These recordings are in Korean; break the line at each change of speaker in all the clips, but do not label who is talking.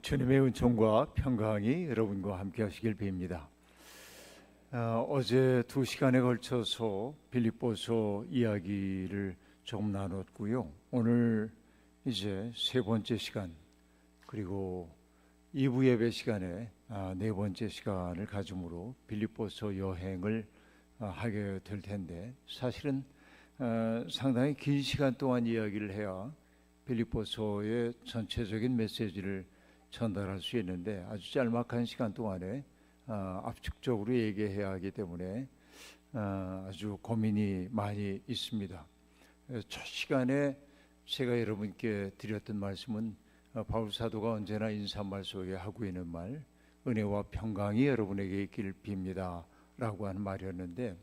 주님의 은총과 평강이 여러분과 함께 하시길 빕니다. 어제 2시간에 걸쳐서 빌립보서 이야기를 조금 나눴고요. 오늘 이제 세 번째 시간, 그리고 2부 예배 시간에 네 번째 시간을 가짐으로 빌립보서 여행을 하게 될 텐데, 사실은 상당히 긴 시간 동안 이야기를 해야 빌립보서의 전체적인 메시지를 전달할 수 있는데, 아주 짤막한 시간 동안에 압축적으로 얘기해야 하기 때문에 아주 고민이 많이 있습니다. 첫 시간에 제가 여러분께 드렸던 말씀은 바울 사도가 언제나 인사말 속에 하고 있는 말, 은혜와 평강이 여러분에게 있기를 빕니다 라고 하는 말이었는데,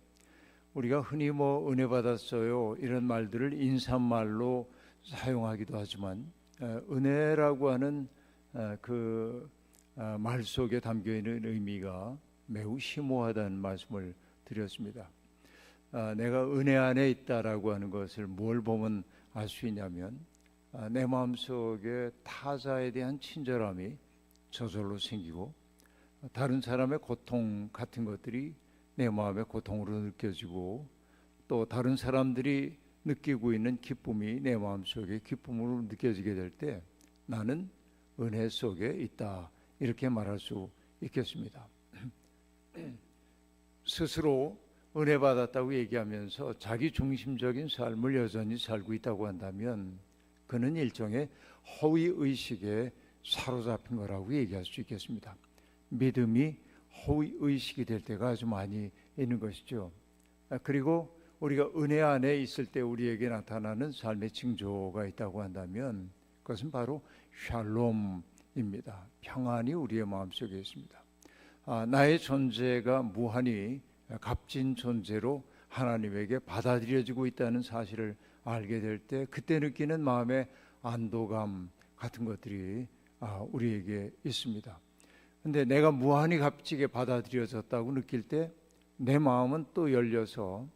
우리가 흔히 은혜 받았어요 이런 말들을 인사말로 사용하기도 하지만, 은혜라고 하는 그 말 속에 담겨 있는 의미가 매우 심오하다는 말씀을 드렸습니다. 내가 은혜 안에 있다라고 하는 것을 뭘 보면 알 수 있냐면, 내 마음속에 타자에 대한 친절함이 저절로 생기고, 다른 사람의 고통 같은 것들이 내 마음의 고통으로 느껴지고, 또 다른 사람들이 느끼고 있는 기쁨이 내 마음속에 기쁨으로 느껴지게 될 때 나는 은혜 속에 있다, 이렇게 말할 수 있겠습니다. 스스로 은혜 받았다고 얘기하면서 자기 중심적인 삶을 여전히 살고 있다고 한다면, 그는 일종의 허위의식에 사로잡힌 거라고 얘기할 수 있겠습니다. 믿음이 허위의식이 될 때가 아주 많이 있는 것이죠. 그리고 우리가 은혜 안에 있을 때 우리에게 나타나는 삶의 징조가 있다고 한다면, 그것은 바로 샬롬입니다. 평안이 우리의 마음속에 있습니다. 나의 존재가 무한히 값진 존재로 하나님에게 받아들여지고 있다는 사실을 알게 될 때, 그때 느끼는 마음의 안도감 같은 것들이 우리에게 있습니다. 근데 내가 무한히 값지게 받아들여졌다고 느낄 때 내 마음은 또 열려서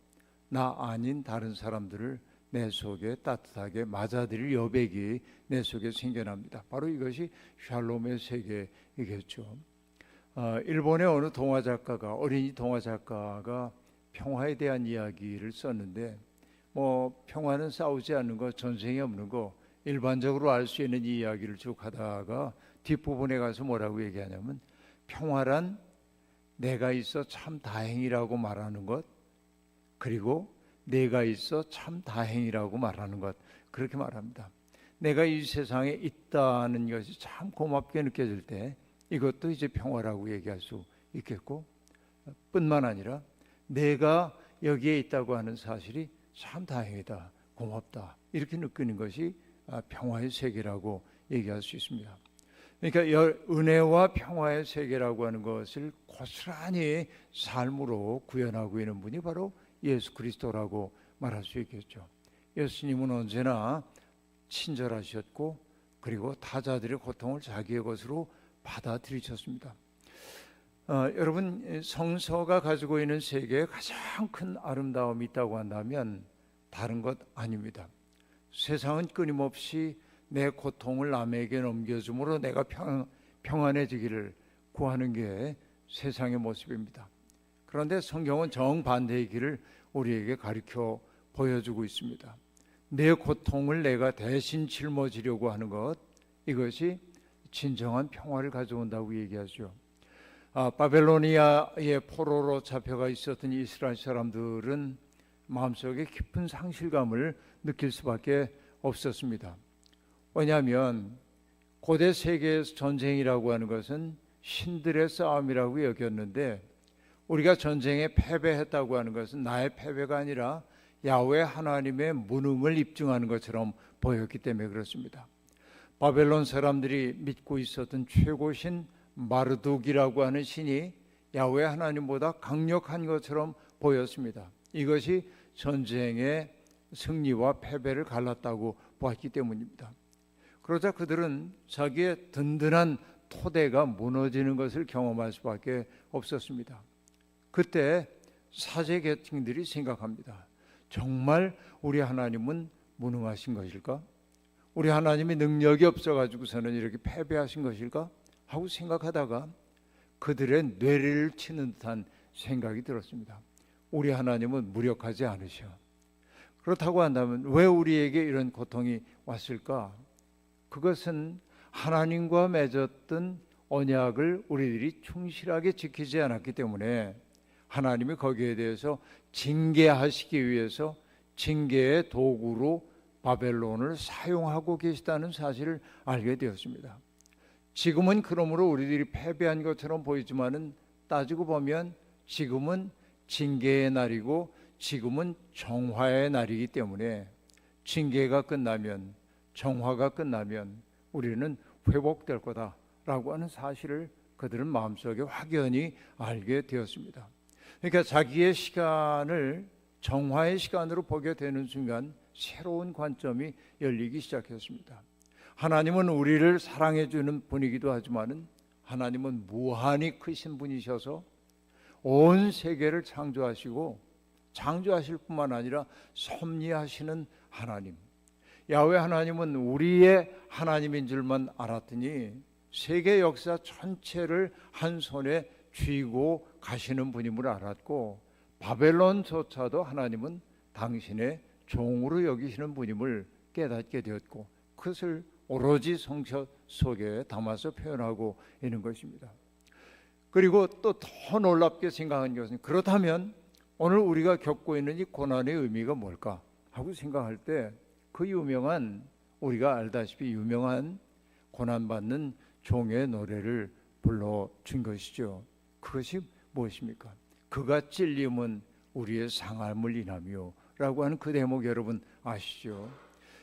나 아닌 다른 사람들을 내 속에 따뜻하게 맞아들일 여백이 내 속에 생겨납니다. 바로 이것이 샬롬의 세계이겠죠. 일본의 어느 동화 작가가, 어린이 동화 작가가 평화에 대한 이야기를 썼는데, 평화는 싸우지 않는 거, 전쟁이 없는 거, 일반적으로 알 수 있는 이 이야기를 쭉 하다가 뒷부분에 가서 뭐라고 얘기하냐면, 평화란 내가 있어 참 다행이라고 말하는 것, 그리고 내가 있어 참 다행이라고 말하는 것, 그렇게 말합니다. 내가 이 세상에 있다는 것이 참 고맙게 느껴질 때 이것도 이제 평화라고 얘기할 수 있겠고, 뿐만 아니라 내가 여기에 있다고 하는 사실이 참 다행이다, 고맙다, 이렇게 느끼는 것이 평화의 세계라고 얘기할 수 있습니다. 그러니까 은혜와 평화의 세계라고 하는 것을 고스란히 삶으로 구현하고 있는 분이 바로 예수 그리스도라고 말할 수 있겠죠. 예수님은 언제나 친절하셨고, 그리고 타자들의 고통을 자기의 것으로 받아들이셨습니다. 여러분, 성서가 가지고 있는 세계에 가장 큰 아름다움이 있다고 한다면 다른 것 아닙니다. 세상은 끊임없이 내 고통을 남에게 넘겨줌으로 내가 평안해지기를 구하는 게 세상의 모습입니다. 그런데 성경은 정반대의 길을 우리에게 가르쳐 보여주고 있습니다. 내 고통을 내가 대신 짊어지려고 하는 것, 이것이 진정한 평화를 가져온다고 얘기하죠. 바벨로니아의 포로로 잡혀가 있었던 이스라엘 사람들은 마음속에 깊은 상실감을 느낄 수밖에 없었습니다. 왜냐하면 고대 세계에서 전쟁이라고 하는 것은 신들의 싸움이라고 여겼는데, 우리가 전쟁에 패배했다고 하는 것은 나의 패배가 아니라 야훼 하나님의 무능을 입증하는 것처럼 보였기 때문에 그렇습니다. 바벨론 사람들이 믿고 있었던 최고신 마르둑이라고 하는 신이 야훼 하나님보다 강력한 것처럼 보였습니다. 이것이 전쟁의 승리와 패배를 갈랐다고 보았기 때문입니다. 그러자 그들은 자기의 든든한 토대가 무너지는 것을 경험할 수밖에 없었습니다. 그때 사제 계층들이 생각합니다. 정말 우리 하나님은 무능하신 것일까? 우리 하나님이 능력이 없어가지고서는 이렇게 패배하신 것일까 하고 생각하다가 그들의 뇌리를 치는 듯한 생각이 들었습니다. 우리 하나님은 무력하지 않으셔. 그렇다고 한다면 왜 우리에게 이런 고통이 왔을까? 그것은 하나님과 맺었던 언약을 우리들이 충실하게 지키지 않았기 때문에 하나님이 거기에 대해서 징계하시기 위해서 징계의 도구로 바벨론을 사용하고 계시다는 사실을 알게 되었습니다. 지금은 그러므로 우리들이 패배한 것처럼 보이지만은 따지고 보면 지금은 징계의 날이고 지금은 정화의 날이기 때문에 징계가 끝나면, 정화가 끝나면 우리는 회복될 거다라고 하는 사실을 그들은 마음속에 확연히 알게 되었습니다. 그러니까 자기의 시간을 정화의 시간으로 보게 되는 순간 새로운 관점이 열리기 시작했습니다. 하나님은 우리를 사랑해 주는 분이기도 하지만은 하나님은 무한히 크신 분이셔서 온 세계를 창조하실 뿐만 아니라 섭리하시는 하나님, 야훼 하나님은 우리의 하나님인 줄만 알았더니 세계 역사 전체를 한 손에 쥐고 가시는 분임을 알았고, 바벨론조차도 하나님은 당신의 종으로 여기시는 분임을 깨닫게 되었고, 그것을 오로지 성서 속에 담아서 표현하고 있는 것입니다. 그리고 또 더 놀랍게 생각한 것은, 그렇다면 오늘 우리가 겪고 있는 이 고난의 의미가 뭘까 하고 생각할 때 그 우리가 알다시피 유명한 고난받는 종의 노래를 불러준 것이죠. 그것이 무엇입니까? 그가 찔림은 우리의 상함을 인하며 라고 하는 그 대목 여러분 아시죠?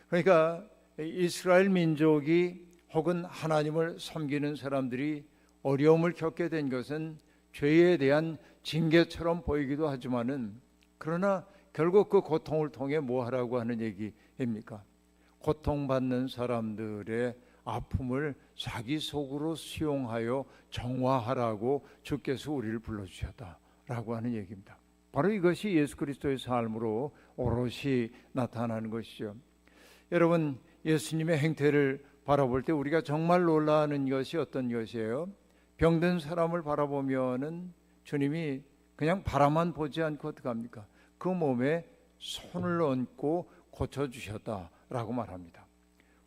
그러니까 이스라엘 민족이 혹은 하나님을 섬기는 사람들이 어려움을 겪게 된 것은 죄에 대한 징계처럼 보이기도 하지만은, 그러나 결국 그 고통을 통해 뭐 하라고 하는 얘기입니까? 고통받는 사람들의 아픔을 자기 속으로 수용하여 정화하라고 주께서 우리를 불러주셨다라고 하는 얘기입니다. 바로 이것이 예수 그리스도의 삶으로 오롯이 나타나는 것이죠. 여러분, 예수님의 행태를 바라볼 때 우리가 정말 놀라는 것이 어떤 것이에요? 병든 사람을 바라보면은 주님이 그냥 바라만 보지 않고 어떡합니까? 그 몸에 손을 얹고 고쳐주셨다라고 말합니다.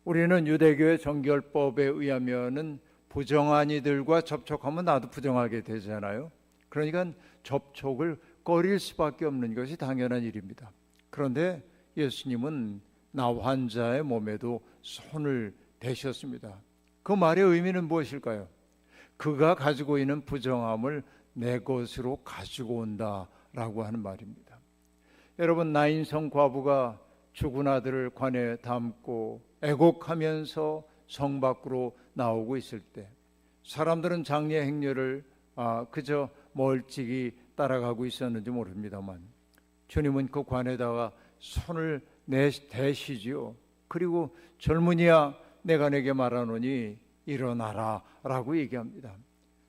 우리는 유대교의 정결법에 의하면은 부정한 이들과 접촉하면 나도 부정하게 되잖아요. 그러니까 접촉을 꺼릴 수밖에 없는 것이 당연한 일입니다. 그런데 예수님은 나 환자의 몸에도 손을 대셨습니다. 그 말의 의미는 무엇일까요? 그가 가지고 있는 부정함을 내 것으로 가지고 온다라고 하는 말입니다. 여러분, 나인성 과부가 죽은 아들을 관에 담고 애곡하면서 성 밖으로 나오고 있을 때 사람들은 장례 행렬을 그저 멀찍이 따라가고 있었는지 모릅니다만 주님은 그 관에다가 손을 대시지요. 그리고 젊은이야, 내가 내게 말하노니 일어나라 라고 얘기합니다.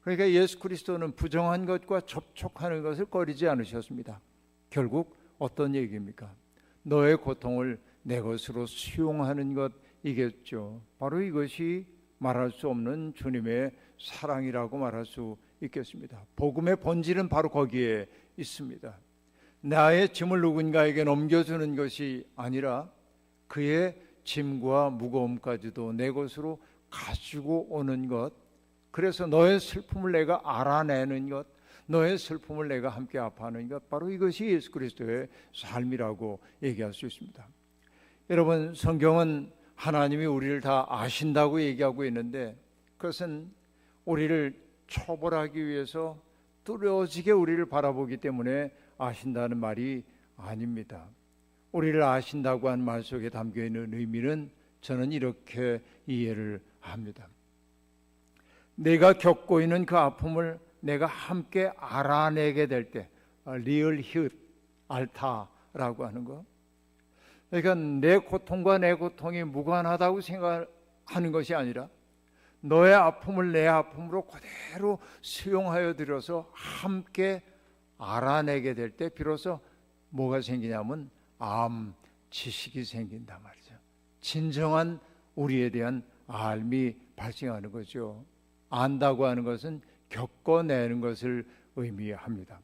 그러니까 예수 그리스도는 부정한 것과 접촉하는 것을 꺼리지 않으셨습니다. 결국 어떤 얘기입니까? 너의 고통을 내 것으로 수용하는 것이겠죠. 바로 이것이 말할 수 없는 주님의 사랑이라고 말할 수 있겠습니다. 복음의 본질은 바로 거기에 있습니다. 나의 짐을 누군가에게 넘겨주는 것이 아니라 그의 짐과 무거움까지도 내 것으로 가지고 오는 것, 그래서 너의 슬픔을 내가 알아내는 것, 너의 슬픔을 내가 함께 아파하는 것, 바로 이것이 예수 그리스도의 삶이라고 얘기할 수 있습니다. 여러분, 성경은 하나님이 우리를 다 아신다고 얘기하고 있는데 그것은 우리를 처벌하기 위해서 뚫어지게 우리를 바라보기 때문에 아신다는 말이 아닙니다. 우리를 아신다고 한 말 속에 담겨있는 의미는 저는 이렇게 이해를 합니다. 내가 겪고 있는 그 아픔을 내가 함께 알아내게 될 때, 리얼 히읗 알타라고 하는 거, 그러니까 내 고통과 내 고통이 무관하다고 생각하는 것이 아니라 너의 아픔을 내 아픔으로 그대로 수용하여 들여서 함께 알아내게 될 때 비로소 뭐가 생기냐면 지식이 생긴단 말이죠. 진정한 우리에 대한 알미 발생하는 거죠. 안다고 하는 것은 겪어내는 것을 의미합니다.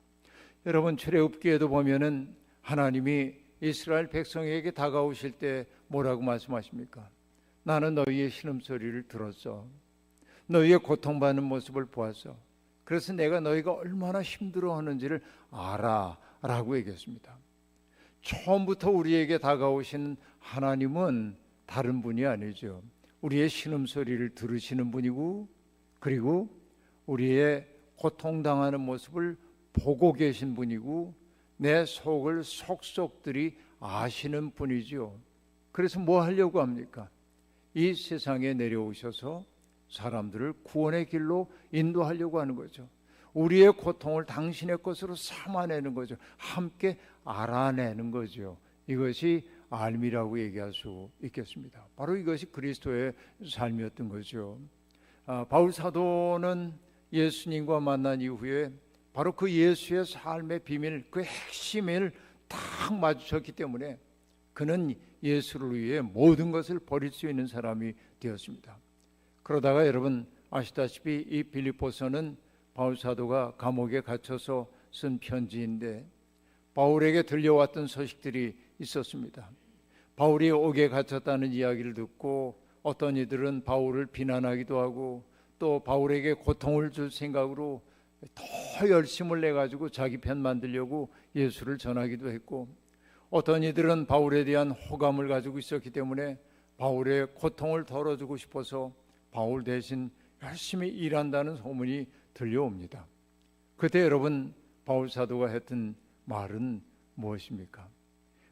여러분, 출애굽기에도 보면은 하나님이 이스라엘 백성에게 다가오실 때 뭐라고 말씀하십니까? 나는 너희의 신음소리를 들었어. 너희의 고통받는 모습을 보았어. 그래서 내가 너희가 얼마나 힘들어하는지를 알아 라고 얘기했습니다. 처음부터 우리에게 다가오신 하나님은 다른 분이 아니죠. 우리의 신음소리를 들으시는 분이고, 그리고 우리의 고통당하는 모습을 보고 계신 분이고, 내 속을 속속들이 아시는 분이죠. 그래서 뭐 하려고 합니까? 이 세상에 내려오셔서 사람들을 구원의 길로 인도하려고 하는 거죠. 우리의 고통을 당신의 것으로 삼아내는 거죠. 함께 알아내는 거죠. 이것이 알미라고 얘기할 수 있겠습니다. 바로 이것이 그리스도의 삶이었던 거죠. 바울 사도는 예수님과 만난 이후에 바로 그 예수의 삶의 비밀, 그 핵심을 딱 마주쳤기 때문에 그는 예수를 위해 모든 것을 버릴 수 있는 사람이 되었습니다. 그러다가 여러분 아시다시피 이 빌립보서는 바울 사도가 감옥에 갇혀서 쓴 편지인데, 바울에게 들려왔던 소식들이 있었습니다. 바울이 옥에 갇혔다는 이야기를 듣고 어떤 이들은 바울을 비난하기도 하고, 또 바울에게 고통을 줄 생각으로 더 열심을 내가지고 자기 편 만들려고 예수를 전하기도 했고, 어떤 이들은 바울에 대한 호감을 가지고 있었기 때문에 바울의 고통을 덜어주고 싶어서 바울 대신 열심히 일한다는 소문이 들려옵니다. 그때 여러분 바울 사도가 했던 말은 무엇입니까?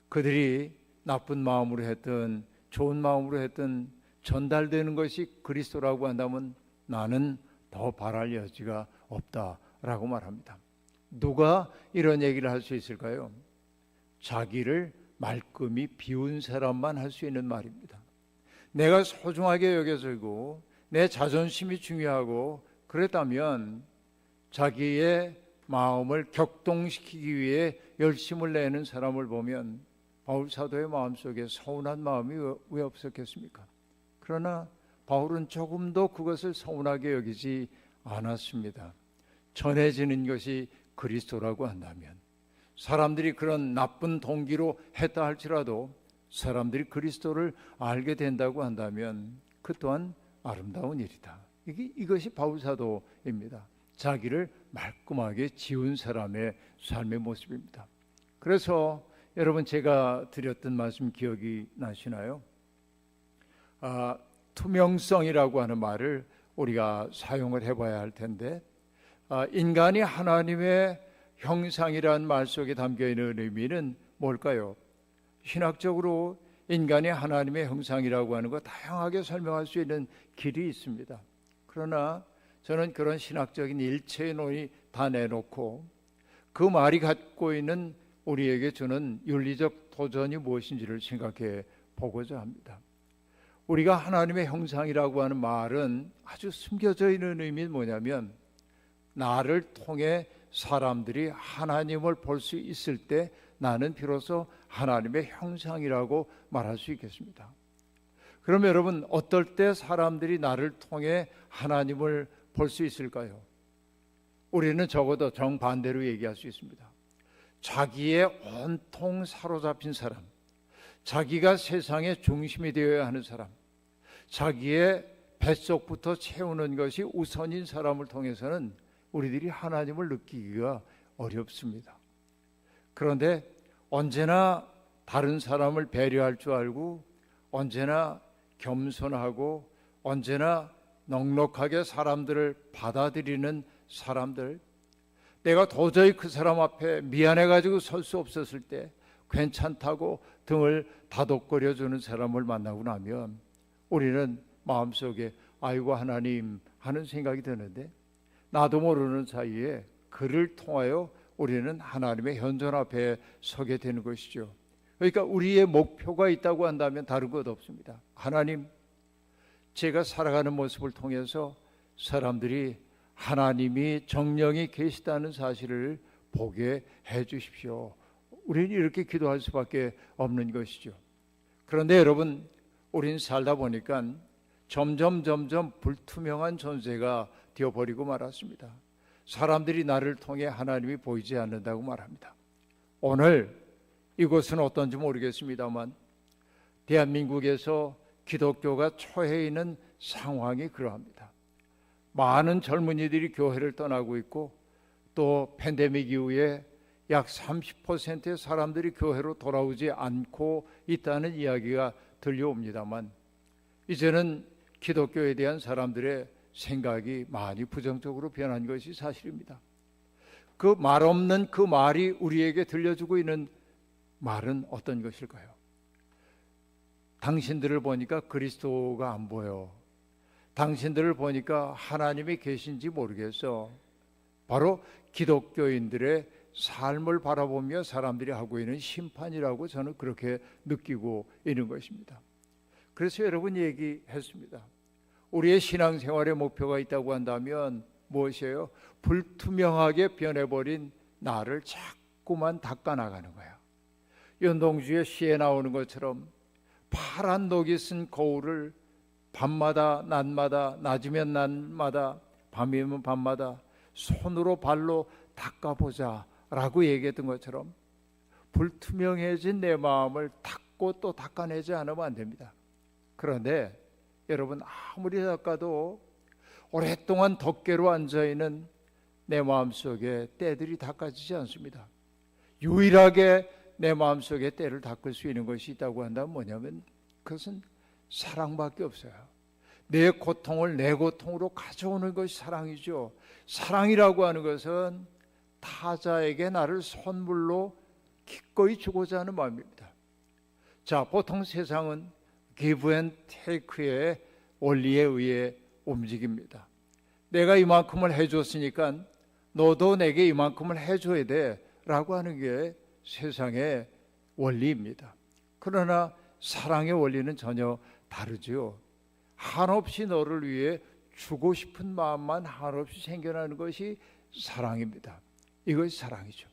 그들이 나쁜 마음으로 했든 좋은 마음으로 했든 전달되는 것이 그리스도라고 한다면 나는 더 바랄 여지가 없다라고 말합니다. 누가 이런 얘기를 할 수 있을까요? 자기를 말끔히 비운 사람만 할 수 있는 말입니다. 내가 소중하게 여겨지고 내 자존심이 중요하고 그랬다면 자기의 마음을 격동시키기 위해 열심을 내는 사람을 보면 바울 사도의 마음속에 서운한 마음이 왜 없었겠습니까? 그러나 바울은 조금도 그것을 서운하게 여기지 않았습니다. 전해지는 것이 그리스도라고 한다면, 사람들이 그런 나쁜 동기로 했다 할지라도 사람들이 그리스도를 알게 된다고 한다면 그 또한 아름다운 일이다. 이것이 바울 사도입니다. 자기를 말끔하게 지운 사람의 삶의 모습입니다. 그래서 여러분 제가 드렸던 말씀 기억이 나시나요? 투명성이라고 하는 말을 우리가 사용을 해봐야 할 텐데, 인간이 하나님의 형상이라는 말 속에 담겨있는 의미는 뭘까요? 신학적으로 인간이 하나님의 형상이라고 하는 거 다양하게 설명할 수 있는 길이 있습니다. 그러나 저는 그런 신학적인 일체의 논의 다 내놓고 그 말이 갖고 있는 우리에게 주는 윤리적 도전이 무엇인지를 생각해 보고자 합니다. 우리가 하나님의 형상이라고 하는 말은 아주 숨겨져 있는 의미는 뭐냐면, 나를 통해 사람들이 하나님을 볼 수 있을 때 나는 비로소 하나님의 형상이라고 말할 수 있겠습니다. 그럼 여러분, 어떨 때 사람들이 나를 통해 하나님을 볼 수 있을까요? 우리는 적어도 정반대로 얘기할 수 있습니다. 자기의 온통 사로잡힌 사람, 자기가 세상의 중심이 되어야 하는 사람, 자기의 뱃속부터 채우는 것이 우선인 사람을 통해서는 우리들이 하나님을 느끼기가 어렵습니다. 그런데 언제나 다른 사람을 배려할 줄 알고, 언제나 겸손하고, 언제나 넉넉하게 사람들을 받아들이는 사람들, 내가 도저히 그 사람 앞에 미안해가지고 설 수 없었을 때 괜찮다고 등을 다독거려주는 사람을 만나고 나면 우리는 마음속에 아이고 하나님 하는 생각이 드는데, 나도 모르는 사이에 그를 통하여 우리는 하나님의 현존 앞에 서게 되는 것이죠. 그러니까 우리의 목표가 있다고 한다면 다른 것 없습니다. 하나님, 제가 살아가는 모습을 통해서 사람들이 하나님이 정령이 계시다는 사실을 보게 해 주십시오. 우리는 이렇게 기도할 수밖에 없는 것이죠. 그런데 여러분, 우린 살다 보니까 점점 불투명한 존재가 되어버리고 말았습니다. 사람들이 나를 통해 하나님이 보이지 않는다고 말합니다. 오늘 이곳은 어떤지 모르겠습니다만 대한민국에서 기독교가 처해 있는 상황이 그러합니다. 많은 젊은이들이 교회를 떠나고 있고 또 팬데믹 이후에 약 30%의 사람들이 교회로 돌아오지 않고 있다는 이야기가 들려옵니다만 이제는 기독교에 대한 사람들의 생각이 많이 부정적으로 변한 것이 사실입니다. 그 말 없는 그 말이 우리에게 들려주고 있는 말은 어떤 것일까요? 당신들을 보니까 그리스도가 안 보여. 당신들을 보니까 하나님이 계신지 모르겠어. 바로 기독교인들의 삶을 바라보며 사람들이 하고 있는 심판이라고 저는 그렇게 느끼고 있는 것입니다. 그래서 여러분 얘기했습니다. 우리의 신앙생활의 목표가 있다고 한다면 무엇이에요? 불투명하게 변해버린 나를 자꾸만 닦아나가는 거야. 윤동주의 시에 나오는 것처럼 파란 녹이 쓴 거울을 밤마다 낮마다 낮이면 낮마다 밤이면 밤마다 손으로 발로 닦아보자 라고 얘기했던 것처럼 불투명해진 내 마음을 닦고 또 닦아내지 않으면 안 됩니다. 그런데 여러분 아무리 닦아도 오랫동안 덮개로 앉아있는 내 마음속에 때들이 닦아지지 않습니다. 유일하게 내 마음속에 때를 닦을 수 있는 것이 있다고 한다면 뭐냐면 그것은 사랑밖에 없어요. 내 고통을 내 고통으로 가져오는 것이 사랑이죠. 사랑이라고 하는 것은 타자에게 나를 선물로 기꺼이 주고자 하는 마음입니다. 자, 보통 세상은 give and take의 원리에 의해 움직입니다. 내가 이만큼을 해줬으니까 너도 내게 이만큼을 해줘야 돼 라고 하는 게 세상의 원리입니다. 그러나 사랑의 원리는 전혀 다르죠. 한없이 너를 위해 주고 싶은 마음만 한없이 생겨나는 것이 사랑입니다. 이것이 사랑이죠.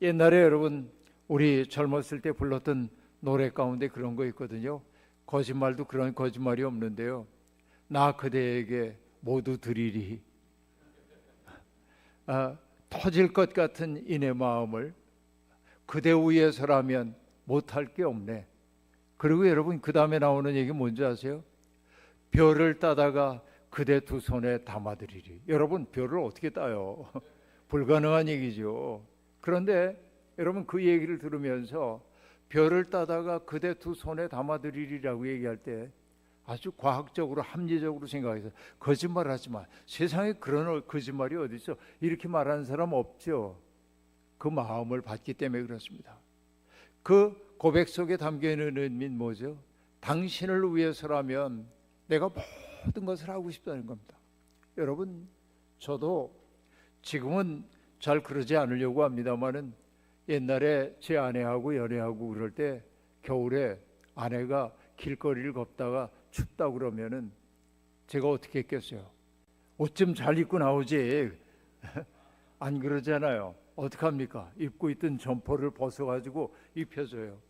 옛날에 여러분 우리 젊었을 때 불렀던 노래 가운데 그런 거 있거든요. 거짓말도 그런 거짓말이 없는데요. 나 그대에게 모두 드리리. 터질 것 같은 이 내 마음을 그대 위해서라면 못할 게 없네. 그리고 여러분 그 다음에 나오는 얘기 뭔지 아세요? 별을 따다가 그대 두 손에 담아드리리. 여러분 별을 어떻게 따요? 불가능한 얘기죠. 그런데 여러분 그 얘기를 들으면서 별을 따다가 그대 두 손에 담아드리리라고 얘기할 때 아주 과학적으로 합리적으로 생각해서 거짓말하지 마. 세상에 그런 거짓말이 어디 있어? 이렇게 말하는 사람 없죠. 그 마음을 받기 때문에 그렇습니다. 그 고백 속에 담겨있는 의미는 뭐죠? 당신을 위해서라면 내가 모든 것을 하고 싶다는 겁니다. 여러분 저도 지금은 잘 그러지 않으려고 합니다만은 옛날에 제 아내하고 연애하고 그럴 때 겨울에 아내가 길거리를 걷다가 춥다 그러면은 제가 어떻게 했겠어요? 옷 좀 잘 입고 나오지. 안 그러잖아요. 어떡합니까? 입고 있던 점퍼를 벗어가지고 입혀줘요.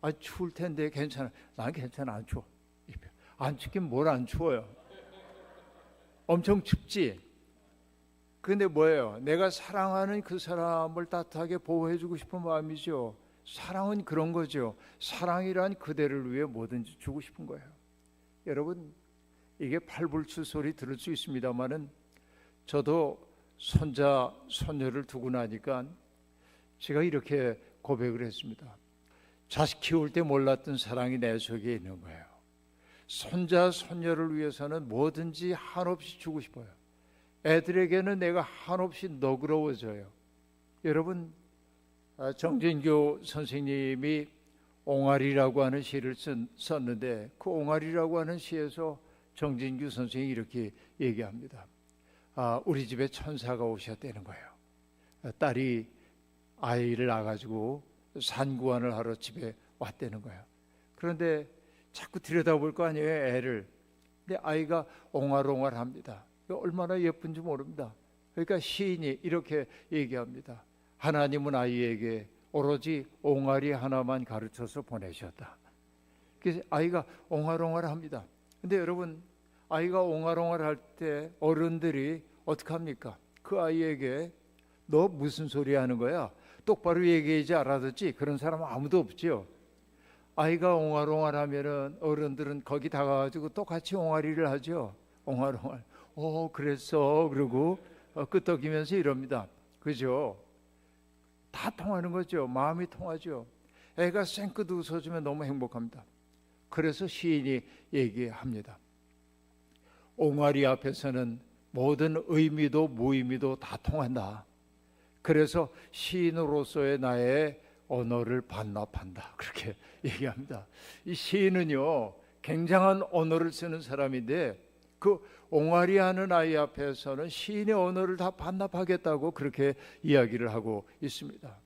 아 추울 텐데 괜찮아. 난 괜찮아 안 추워. 입혀. 안 춥긴 뭘 안 추워요. 엄청 춥지. 근데 뭐예요? 내가 사랑하는 그 사람을 따뜻하게 보호해주고 싶은 마음이죠. 사랑은 그런 거죠. 사랑이란 그대를 위해 뭐든지 주고 싶은 거예요. 여러분 이게 팔불출 소리 들을 수 있습니다만은 저도 손자 손녀를 두고 나니까 제가 이렇게 고백을 했습니다. 자식 키울 때 몰랐던 사랑이 내 속에 있는 거예요. 손자 손녀를 위해서는 뭐든지 한없이 주고 싶어요. 애들에게는 내가 한없이 너그러워져요. 여러분 정진교 선생님이 옹알이라고 하는 시를 썼는데 그 옹알이라고 하는 시에서 정진규 선생이 이렇게 얘기합니다. 우리 집에 천사가 오셨다는 거예요. 딸이 아이를 낳아가지고 산구안을 하러 집에 왔다는 거예요. 그런데 자꾸 들여다볼 거 아니에요, 애를. 근데 아이가 옹알옹알합니다. 얼마나 예쁜지 모릅니다. 그러니까 시인이 이렇게 얘기합니다. 하나님은 아이에게 오로지 옹알이 하나만 가르쳐서 보내셨다. 그래서 아이가 옹알옹알합니다. 근데 여러분, 아이가 옹알옹알할 때 어른들이 어떻게 합니까? 그 아이에게 너 무슨 소리 하는 거야? 똑바로 얘기하지 알아듣지? 그런 사람 아무도 없지요. 아이가 옹알옹알하면은 어른들은 거기 다가가지고 똑같이 옹알이를 하죠. 옹알옹알. 그랬어. 그러고 끄떡이면서 이럽니다. 그죠? 다 통하는 거죠. 마음이 통하죠. 애가 쌩긋 웃어주면 너무 행복합니다. 그래서 시인이 얘기합니다. 옹알이 앞에서는 모든 의미도 무의미도 다 통한다. 그래서 시인으로서의 나의 언어를 반납한다. 그렇게 얘기합니다. 이 시인은요, 굉장한 언어를 쓰는 사람인데 그 옹알이 하는 아이 앞에서는 시인의 언어를 다 반납하겠다고 그렇게 이야기를 하고 있습니다.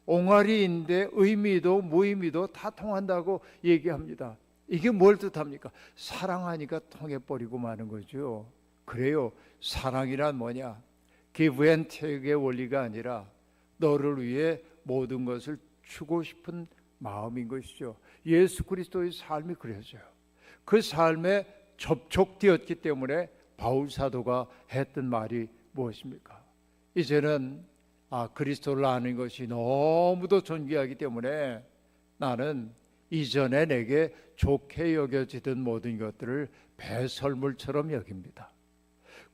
옹알이인데 의미도 무의미도 다 통한다고 얘기합니다. 이게 뭘 뜻합니까? 사랑하니까 통해버리고 마는 거죠. 그래요. 사랑이란 뭐냐? give and take의 원리가 아니라 너를 위해 모든 것을 주고 싶은 마음인 것이죠. 예수 그리스도의 삶이 그래서요. 그 삶에 접촉되었기 때문에 바울 사도가 했던 말이 무엇입니까? 이제는 그리스도를 아는 것이 너무도 존귀하기 때문에 나는 이전에 내게 좋게 여겨지던 모든 것들을 배설물처럼 여깁니다.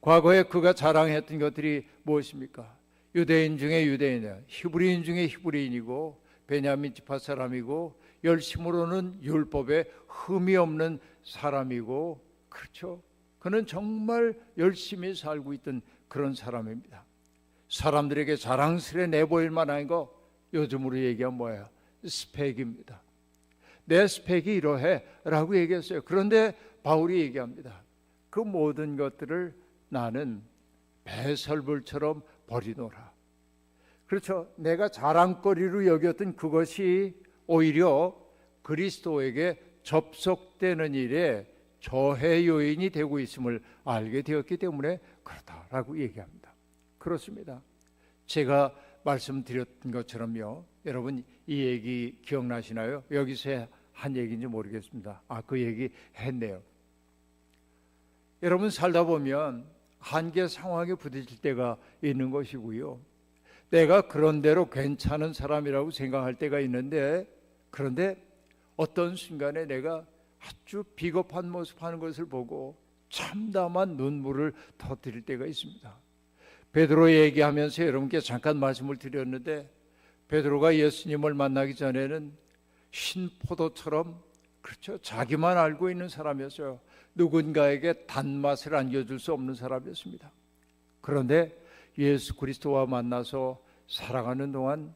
과거에 그가 자랑했던 것들이 무엇입니까? 유대인 중에 유대인이야, 히브리인 중에 히브리인이고 베냐민 지파 사람이고 열심으로는 율법에 흠이 없는 사람이고, 그렇죠? 그는 정말 열심히 살고 있던 그런 사람입니다. 사람들에게 자랑스레 내보일 만한 거 요즘으로 얘기하면 뭐예요? 스펙입니다. 내 스펙이 이러해 라고 얘기했어요. 그런데 바울이 얘기합니다. 그 모든 것들을 나는 배설물처럼 버리노라. 그렇죠. 내가 자랑거리로 여겼던 그것이 오히려 그리스도에게 접속되는 일에 저해 요인이 되고 있음을 알게 되었기 때문에 그렇다라고 얘기합니다. 그렇습니다. 제가 말씀드렸던 것처럼요. 여러분 이 얘기 기억나시나요? 여기서 한 얘기인지 모르겠습니다. 그 얘기 했네요. 여러분 살다 보면 한계 상황에 부딪힐 때가 있는 것이고요. 내가 그런대로 괜찮은 사람이라고 생각할 때가 있는데, 그런데 어떤 순간에 내가 아주 비겁한 모습하는 것을 보고 참담한 눈물을 터뜨릴 때가 있습니다. 베드로 얘기하면서 여러분께 잠깐 말씀을 드렸는데, 베드로가 예수님을 만나기 전에는 신포도처럼, 그렇죠, 자기만 알고 있는 사람이었어요. 누군가에게 단맛을 안겨줄 수 없는 사람이었습니다. 그런데 예수 그리스도와 만나서 살아가는 동안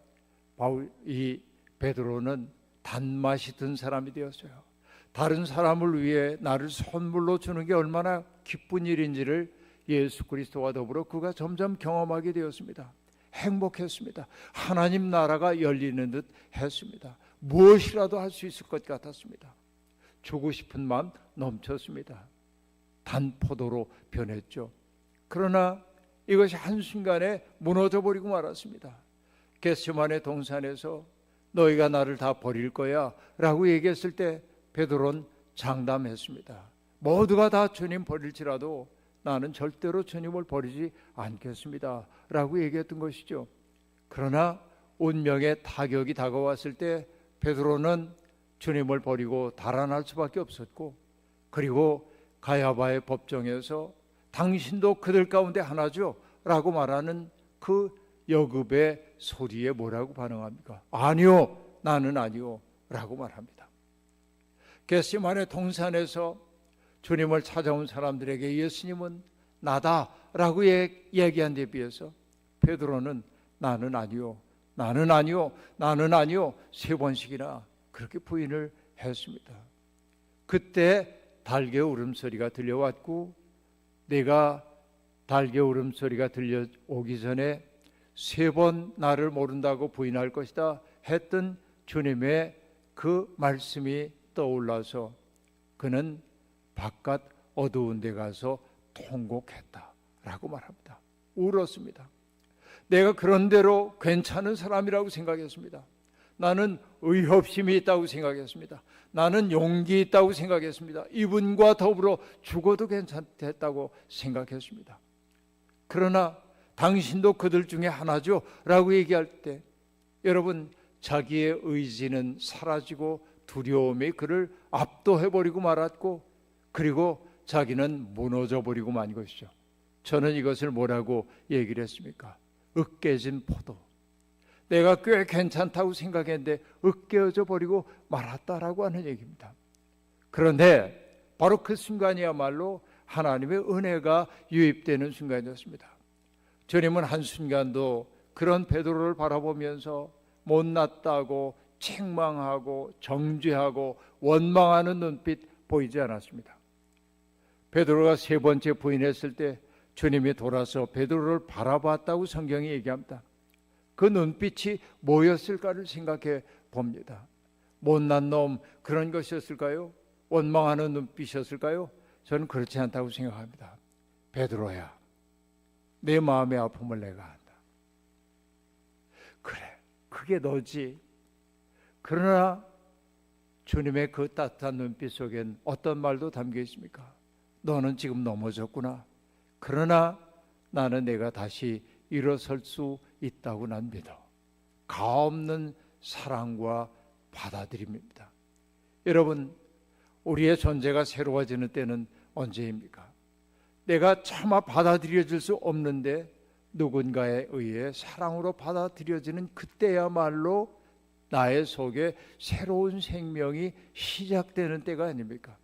이 베드로는 단맛이 든 사람이 되었어요. 다른 사람을 위해 나를 선물로 주는 게 얼마나 기쁜 일인지를 예수 그리스도와 더불어 그가 점점 경험하게 되었습니다. 행복했습니다. 하나님 나라가 열리는 듯 했습니다. 무엇이라도 할 수 있을 것 같았습니다. 주고 싶은 마음 넘쳤습니다. 단포도로 변했죠. 그러나 이것이 한순간에 무너져버리고 말았습니다. 겟세마네 동산에서 너희가 나를 다 버릴 거야 라고 얘기했을 때 베드로는 장담했습니다. 모두가 다 주님 버릴지라도 나는 절대로 주님을 버리지 않겠습니다 라고 얘기했던 것이죠. 그러나 운명의 타격이 다가왔을 때 베드로는 주님을 버리고 달아날 수밖에 없었고, 그리고 가야바의 법정에서 당신도 그들 가운데 하나죠 라고 말하는 그 여급의 소리에 뭐라고 반응합니까? 아니요, 나는 아니요 라고 말합니다. 겟세마네 동산에서 주님을 찾아온 사람들에게 예수님은 나다 라고 얘기한 데 비해서 베드로는 나는 아니요, 나는 아니요, 나는 아니요 3번씩이나 그렇게 부인을 했습니다. 그때 달개 울음소리가 들려왔고, 내가 달개 울음소리가 들려오기 전에 3번 나를 모른다고 부인할 것이다 했던 주님의 그 말씀이 떠올라서 그는 바깥 어두운 데 가서 통곡했다라고 말합니다. 울었습니다. 내가 그런 대로 괜찮은 사람이라고 생각했습니다. 나는 의협심이 있다고 생각했습니다. 나는 용기 있다고 생각했습니다. 이분과 더불어 죽어도 괜찮겠다고 생각했습니다. 그러나 당신도 그들 중에 하나죠 라고 얘기할 때 여러분, 자기의 의지는 사라지고 두려움이 그를 압도해버리고 말았고, 그리고 자기는 무너져버리고 만 것이죠. 저는 이것을 뭐라고 얘기를 했습니까? 으깨진 포도. 내가 꽤 괜찮다고 생각했는데 으깨어져 버리고 말았다라고 하는 얘기입니다. 그런데 바로 그 순간이야말로 하나님의 은혜가 유입되는 순간이었습니다. 주님은 한순간도 그런 베드로를 바라보면서 못났다고 책망하고 정죄하고 원망하는 눈빛 보이지 않았습니다. 베드로가 세 번째 부인했을 때 주님이 돌아서 베드로를 바라봤다고 성경이 얘기합니다. 그 눈빛이 뭐였을까를 생각해 봅니다. 못난 놈, 그런 것이었을까요? 원망하는 눈빛이었을까요? 저는 그렇지 않다고 생각합니다. 베드로야, 내 마음의 아픔을 내가 안다. 그래, 그게 너지. 그러나 주님의 그 따뜻한 눈빛 속엔 어떤 말도 담겨 있습니까? 너는 지금 넘어졌구나. 그러나 나는 내가 다시 일어설 수 있다고 난 믿어. 가없는 사랑과 받아들임입니다. 여러분, 우리의 존재가 새로워지는 때는 언제입니까? 내가 차마 받아들여질 수 없는데 누군가에 의해 사랑으로 받아들여지는 그때야말로 나의 속에 새로운 생명이 시작되는 때가 아닙니까?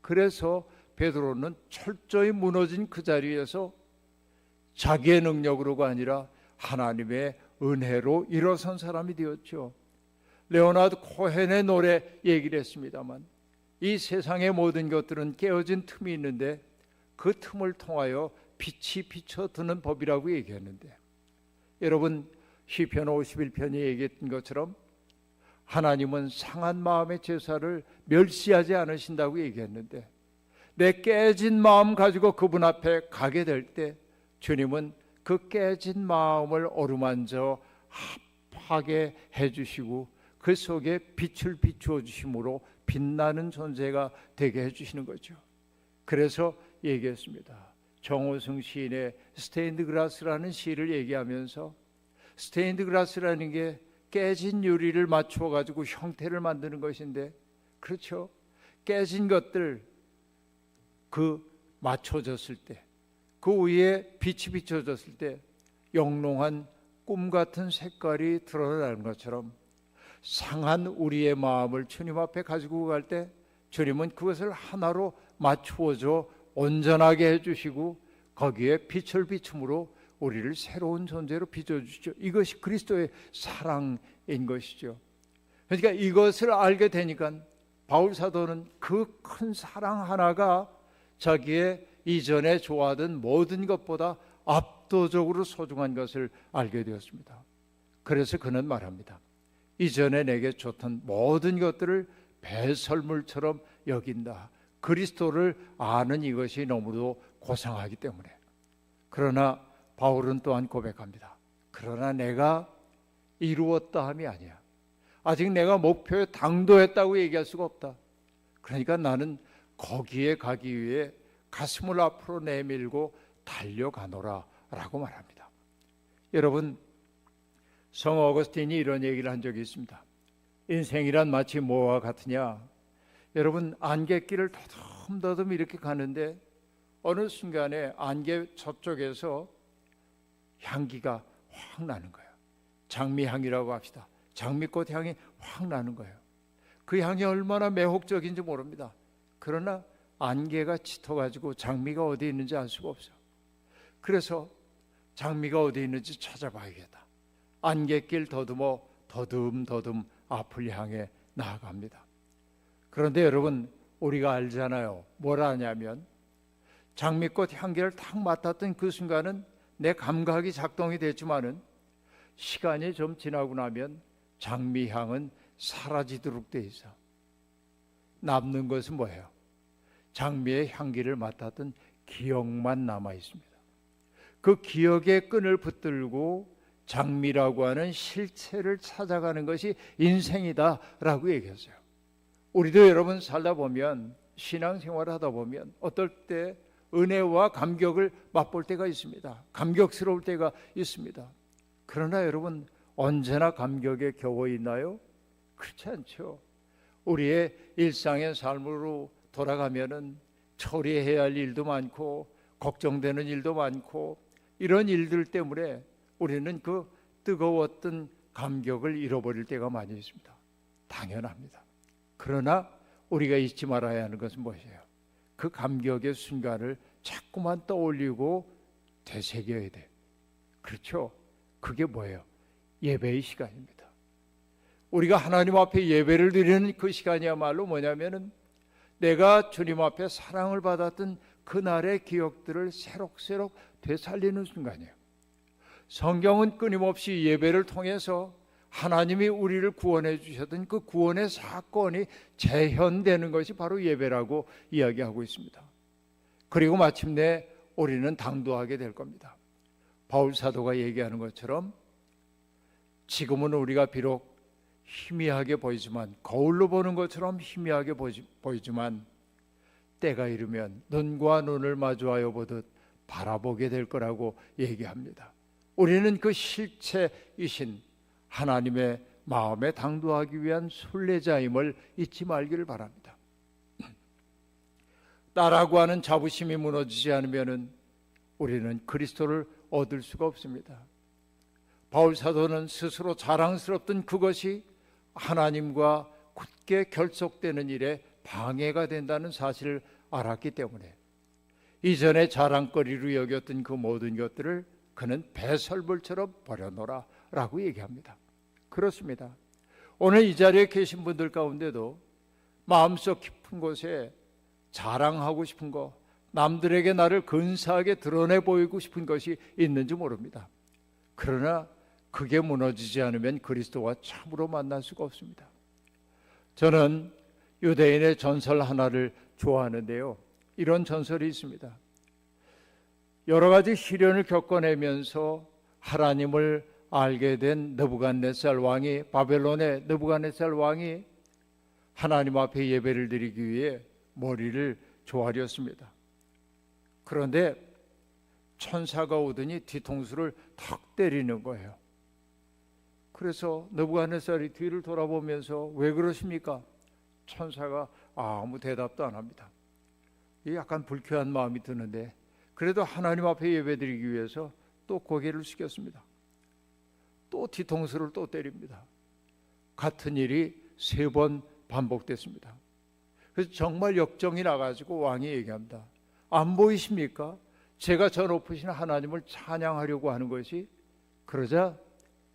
그래서 베드로는 철저히 무너진 그 자리에서 자기의 능력으로가 아니라 하나님의 은혜로 일어선 사람이 되었죠. 레오나드 코헨의 노래 얘기를 했습니다만, 이 세상의 모든 것들은 깨어진 틈이 있는데 그 틈을 통하여 빛이 비춰드는 법이라고 얘기했는데, 여러분, 시편 51편이 얘기했던 것처럼 하나님은 상한 마음의 제사를 멸시하지 않으신다고 얘기했는데, 내 깨진 마음 가지고 그분 앞에 가게 될 때 주님은 그 깨진 마음을 어루만져 합하게 해주시고 그 속에 빛을 비추어 주심으로 빛나는 존재가 되게 해주시는 거죠. 그래서 얘기했습니다. 정호승 시인의 스테인드 글라스라는 시를 얘기하면서, 스테인드 글라스라는 게 깨진 유리를 맞추어 가지고 형태를 만드는 것인데, 그렇죠, 깨진 것들 그 맞춰졌을 때, 그 위에 빛이 비춰졌을 때 영롱한 꿈 같은 색깔이 드러나는 것처럼 상한 우리의 마음을 주님 앞에 가지고 갈 때 주님은 그것을 하나로 맞추어줘 온전하게 해주시고 거기에 빛을 비춤으로 우리를 새로운 존재로 빚어주시죠. 이것이 그리스도의 사랑인 것이죠. 그러니까 이것을 알게 되니까 바울 사도는 그 큰 사랑 하나가 자기의 이전에 좋아하던 모든 것보다 압도적으로 소중한 것을 알게 되었습니다. 그래서 그는 말합니다. 이전에 내게 좋던 모든 것들을 배설물처럼 여긴다. 그리스도를 아는 이것이 너무도 고상하기 때문에. 그러나 바울은 또한 고백합니다. 그러나 내가 이루었다 함이 아니야. 아직 내가 목표에 당도했다고 얘기할 수가 없다. 그러니까 나는 거기에 가기 위해 가슴을 앞으로 내밀고 달려가노라 라고 말합니다. 여러분, 성 어거스틴이 이런 얘기를 한 적이 있습니다. 인생이란 마치 뭐와 같으냐. 여러분, 안갯길을 더듬더듬 이렇게 가는데 어느 순간에 안개 저쪽에서 향기가 확 나는 거예요. 장미향이라고 합시다. 장미꽃 향이 확 나는 거예요. 그 향이 얼마나 매혹적인지 모릅니다. 그러나 안개가 짙어가지고 장미가 어디 있는지 알 수가 없어요. 그래서 장미가 어디 있는지 찾아봐야겠다. 안갯길 더듬어 더듬더듬 앞을 향해 나아갑니다. 그런데 여러분, 우리가 알잖아요. 뭘 아냐면 장미꽃 향기를 탁 맡았던 그 순간은 내 감각이 작동이 됐지만은 시간이 좀 지나고 나면 장미향은 사라지도록 돼 있어. 남는 것은 뭐예요? 장미의 향기를 맡았던 기억만 남아 있습니다. 그 기억의 끈을 붙들고 장미라고 하는 실체를 찾아가는 것이 인생이다라고 얘기했어요. 우리도 여러분 살다 보면, 신앙생활을 하다 보면 어떨 때 은혜와 감격을 맛볼 때가 있습니다. 감격스러울 때가 있습니다. 그러나 여러분, 언제나 감격에 겨워 있나요? 그렇지 않죠. 우리의 일상의 삶으로 돌아가면은 처리해야 할 일도 많고 걱정되는 일도 많고, 이런 일들 때문에 우리는 그 뜨거웠던 감격을 잃어버릴 때가 많이 있습니다. 당연합니다. 그러나 우리가 잊지 말아야 하는 것은 무엇이에요? 그 감격의 순간을 자꾸만 떠올리고 되새겨야 돼. 그렇죠? 그게 뭐예요? 예배의 시간입니다. 우리가 하나님 앞에 예배를 드리는 그 시간이야말로 뭐냐면은 내가 주님 앞에 사랑을 받았던 그날의 기억들을 새록새록 되살리는 순간이에요. 성경은 끊임없이 예배를 통해서 하나님이 우리를 구원해 주셨던 그 구원의 사건이 재현되는 것이 바로 예배라고 이야기하고 있습니다. 그리고 마침내 우리는 당도하게 될 겁니다. 바울 사도가 얘기하는 것처럼 지금은 우리가 비록 희미하게 보이지만, 거울로 보는 것처럼 희미하게 보이지만 때가 이르면 눈과 눈을 마주하여 보듯 바라보게 될 거라고 얘기합니다. 우리는 그 실체이신 하나님의 마음에 당도하기 위한 순례자임을 잊지 말기를 바랍니다. 나라고 하는 자부심이 무너지지 않으면 우리는 그리스도를 얻을 수가 없습니다. 바울 사도는 스스로 자랑스럽던 그것이 하나님과 굳게 결속되는 일에 방해가 된다는 사실을 알았기 때문에 이전에 자랑거리로 여겼던 그 모든 것들을 그는 배설물처럼 버려놓으라 라고 얘기합니다. 그렇습니다. 오늘 이 자리에 계신 분들 가운데도 마음속 깊은 곳에 자랑하고 싶은 거, 남들에게 나를 근사하게 드러내 보이고 싶은 것이 있는지 모릅니다. 그러나 그게 무너지지 않으면 그리스도와 참으로 만날 수가 없습니다. 저는 유대인의 전설 하나를 좋아하는데요, 이런 전설이 있습니다. 여러 가지 시련을 겪어내면서 하나님을 알게 된 느부갓네살 왕이, 바벨론의 느부갓네살 왕이 하나님 앞에 예배를 드리기 위해 머리를 조아렸습니다. 그런데 천사가 오더니 뒤통수를 턱 때리는 거예요. 그래서 느부갓네살이 뒤를 돌아보면서 왜 그러십니까? 천사가 아무 대답도 안 합니다. 약간 불쾌한 마음이 드는데 그래도 하나님 앞에 예배드리기 위해서 또 고개를 숙였습니다. 또 뒤통수를 또 때립니다. 같은 일이 3번 반복됐습니다. 그래서 정말 역정이 나가지고 왕이 얘기합니다. 안 보이십니까? 제가 저 높으신 하나님을 찬양하려고 하는 것이. 그러자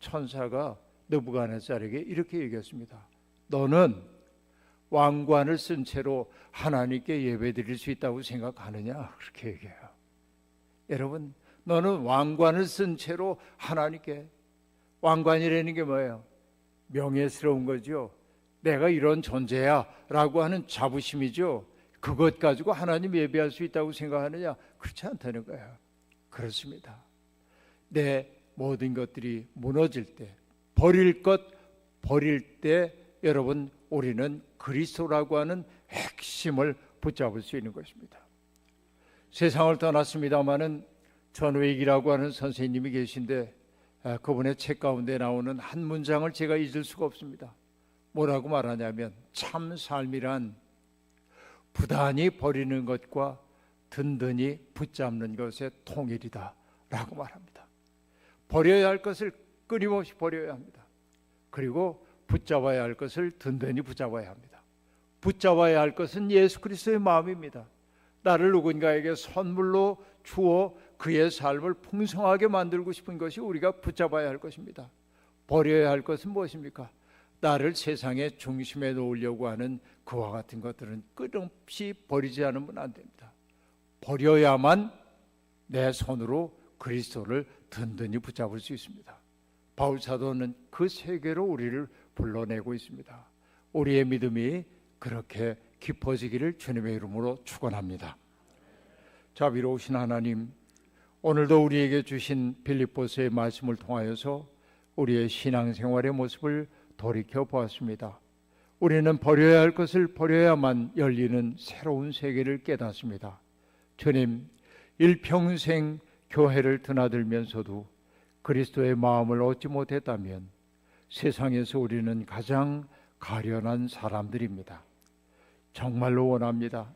천사가 느부갓네살에게 이렇게 얘기했습니다. 너는 왕관을 쓴 채로 하나님께 예배드릴 수 있다고 생각하느냐? 그렇게 얘기해요. 여러분, 너는 왕관을 쓴 채로 하나님께, 왕관이라는 게 뭐예요? 명예스러운 거죠. 내가 이런 존재야 라고 하는 자부심이죠. 그것 가지고 하나님 예배할 수 있다고 생각하느냐? 그렇지 않다는 거예요. 그렇습니다. 내 모든 것들이 무너질 때, 버릴 것 버릴 때 여러분, 우리는 그리스도라고 하는 핵심을 붙잡을 수 있는 것입니다. 세상을 떠났습니다마는 전웨익이라고 하는 선생님이 계신데 그분의 책 가운데 나오는 한 문장을 제가 잊을 수가 없습니다. 뭐라고 말하냐면 참 삶이란 부단히 버리는 것과 든든히 붙잡는 것의 통일이다 라고 말합니다. 버려야 할 것을 끊임없이 버려야 합니다. 그리고 붙잡아야 할 것을 든든히 붙잡아야 합니다. 붙잡아야 할 것은 예수 그리스도의 마음입니다. 나를 누군가에게 선물로 주어 그의 삶을 풍성하게 만들고 싶은 것이 우리가 붙잡아야 할 것입니다. 버려야 할 것은 무엇입니까? 나를 세상의 중심에 놓으려고 하는 그와 같은 것들은 끝없이 버리지 않으면 안 됩니다. 버려야만 내 손으로 그리스도를 든든히 붙잡을 수 있습니다. 바울 사도는 그 세계로 우리를 불러내고 있습니다. 우리의 믿음이 그렇게 깊어지기를 주님의 이름으로 축원합니다. 자비로우신 하나님, 오늘도 우리에게 주신 빌립보서의 말씀을 통하여서 우리의 신앙생활의 모습을 돌이켜 보았습니다. 우리는 버려야 할 것을 버려야만 열리는 새로운 세계를 깨닫습니다. 주님, 일평생 교회를 드나들면서도 그리스도의 마음을 얻지 못했다면 세상에서 우리는 가장 가련한 사람들입니다. 정말로 원합니다.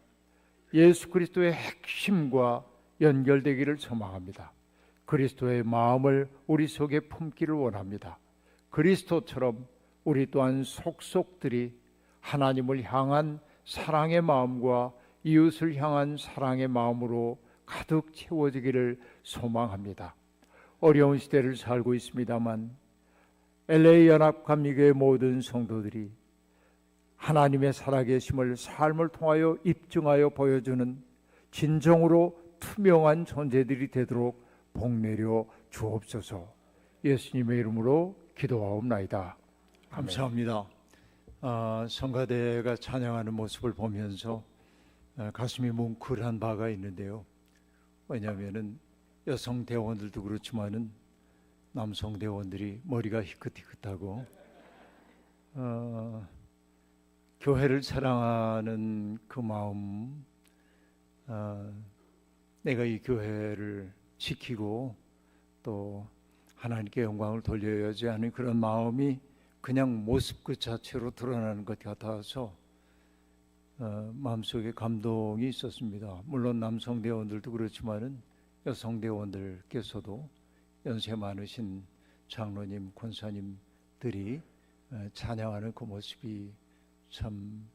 예수 그리스도의 핵심과 연결되기를 소망합니다. 그리스도의 마음을 우리 속에 품기를 원합니다. 그리스도처럼 우리 또한 속속들이 하나님을 향한 사랑의 마음과 이웃을 향한 사랑의 마음으로 가득 채워지기를 소망합니다. 어려운 시대를 살고 있습니다만 LA 연합감리교회 모든 성도들이 하나님의 살아계심을 삶을 통하여 입증하여 보여주는 진정으로 투명한 존재들이 되도록 복내려 주옵소서. 예수님의 이름으로 기도하옵나이다. 감사합니다. 성가대가 찬양하는 모습을 보면서 가슴이 뭉클한 바가 있는데요. 왜냐하면 여성 대원들도 그렇지만은 남성 대원들이 머리가 희끗희끗하고 교회를 사랑하는 그 마음, 내가 이 교회를 지키고 또 하나님께 영광을 돌려야지 하는 그런 마음이 그냥 모습 그 자체로 드러나는 것 같아서 마음속에 감동이 있었습니다. 물론 남성 대원들도 그렇지만은 여성 대원들께서도 연세 많으신 장로님, 권사님들이 찬양하는 그 모습이 참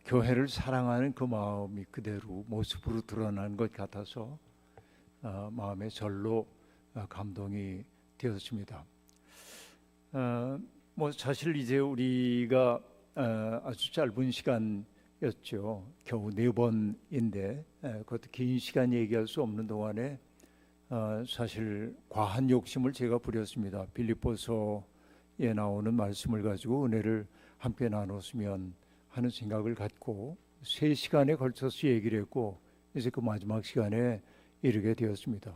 교회를 사랑하는 그 마음이 그대로 모습으로 드러나는 것 같아서 마음의 절로 감동이 되었습니다. 사실 이제 우리가 아주 짧은 시간이었죠. 겨우 4번인데 그것도 긴 시간 얘기할 수 없는 동안에 사실 과한 욕심을 제가 부렸습니다. 빌립보서에 나오는 말씀을 가지고 은혜를 함께 나눴으면 하는 생각을 갖고 3시간에 걸쳐서 얘기를 했고 이제 그 마지막 시간에 이르게 되었습니다.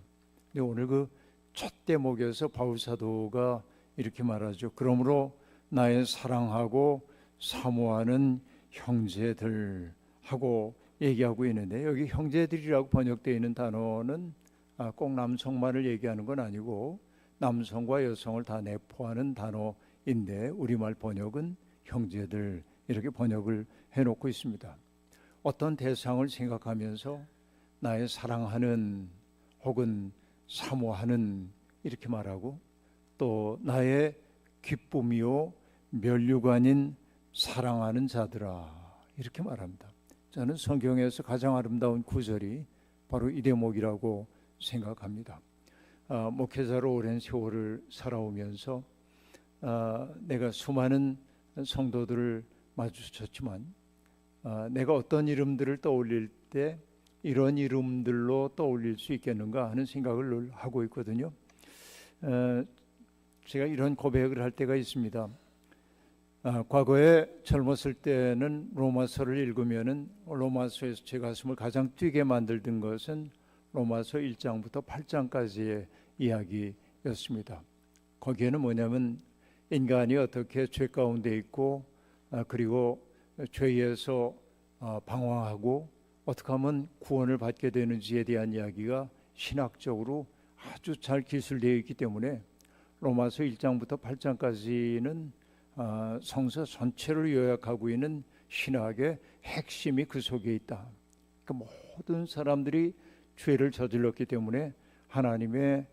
근데 오늘 그 첫 대목에서 바울 사도가 이렇게 말하죠. 그러므로 나의 사랑하고 사모하는 형제들 하고 얘기하고 있는데 여기 형제들이라고 번역되어 있는 단어는 꼭 남성만을 얘기하는 건 아니고 남성과 여성을 다 내포하는 단어인데 우리말 번역은 형제들 이렇게 번역을 해놓고 있습니다. 어떤 대상을 생각하면서 나의 사랑하는 혹은 사모하는 이렇게 말하고 또 나의 기쁨이요 면류관인 사랑하는 자들아 이렇게 말합니다. 저는 성경에서 가장 아름다운 구절이 바로 이 대목이라고 생각합니다. 목회자로 오랜 세월을 살아오면서 내가 수많은 성도들을 마주쳤지만 내가 어떤 이름들을 떠올릴 때 이런 이름들로 떠올릴 수 있겠는가 하는 생각을 늘 하고 있거든요. 제가 이런 고백을 할 때가 있습니다. 과거에 젊었을 때는 로마서를 읽으면은 로마서에서 제 가슴을 가장 뛰게 만들던 것은 로마서 1장부터 8장까지의 이야기였습니다. 거기에는 뭐냐면 인간이 어떻게 죄 가운데 있고 그리고 죄에서 방황하고 어떻게 하면 구원을 받게 되는지에 대한 이야기가 신학적으로 아주 잘 기술되어 있기 때문에 로마서 1장부터 8장까지는 성서 전체를 요약하고 있는 신학의 핵심이 그 속에 있다. 그러니까 모든 사람들이 죄를 저질렀기 때문에 하나님의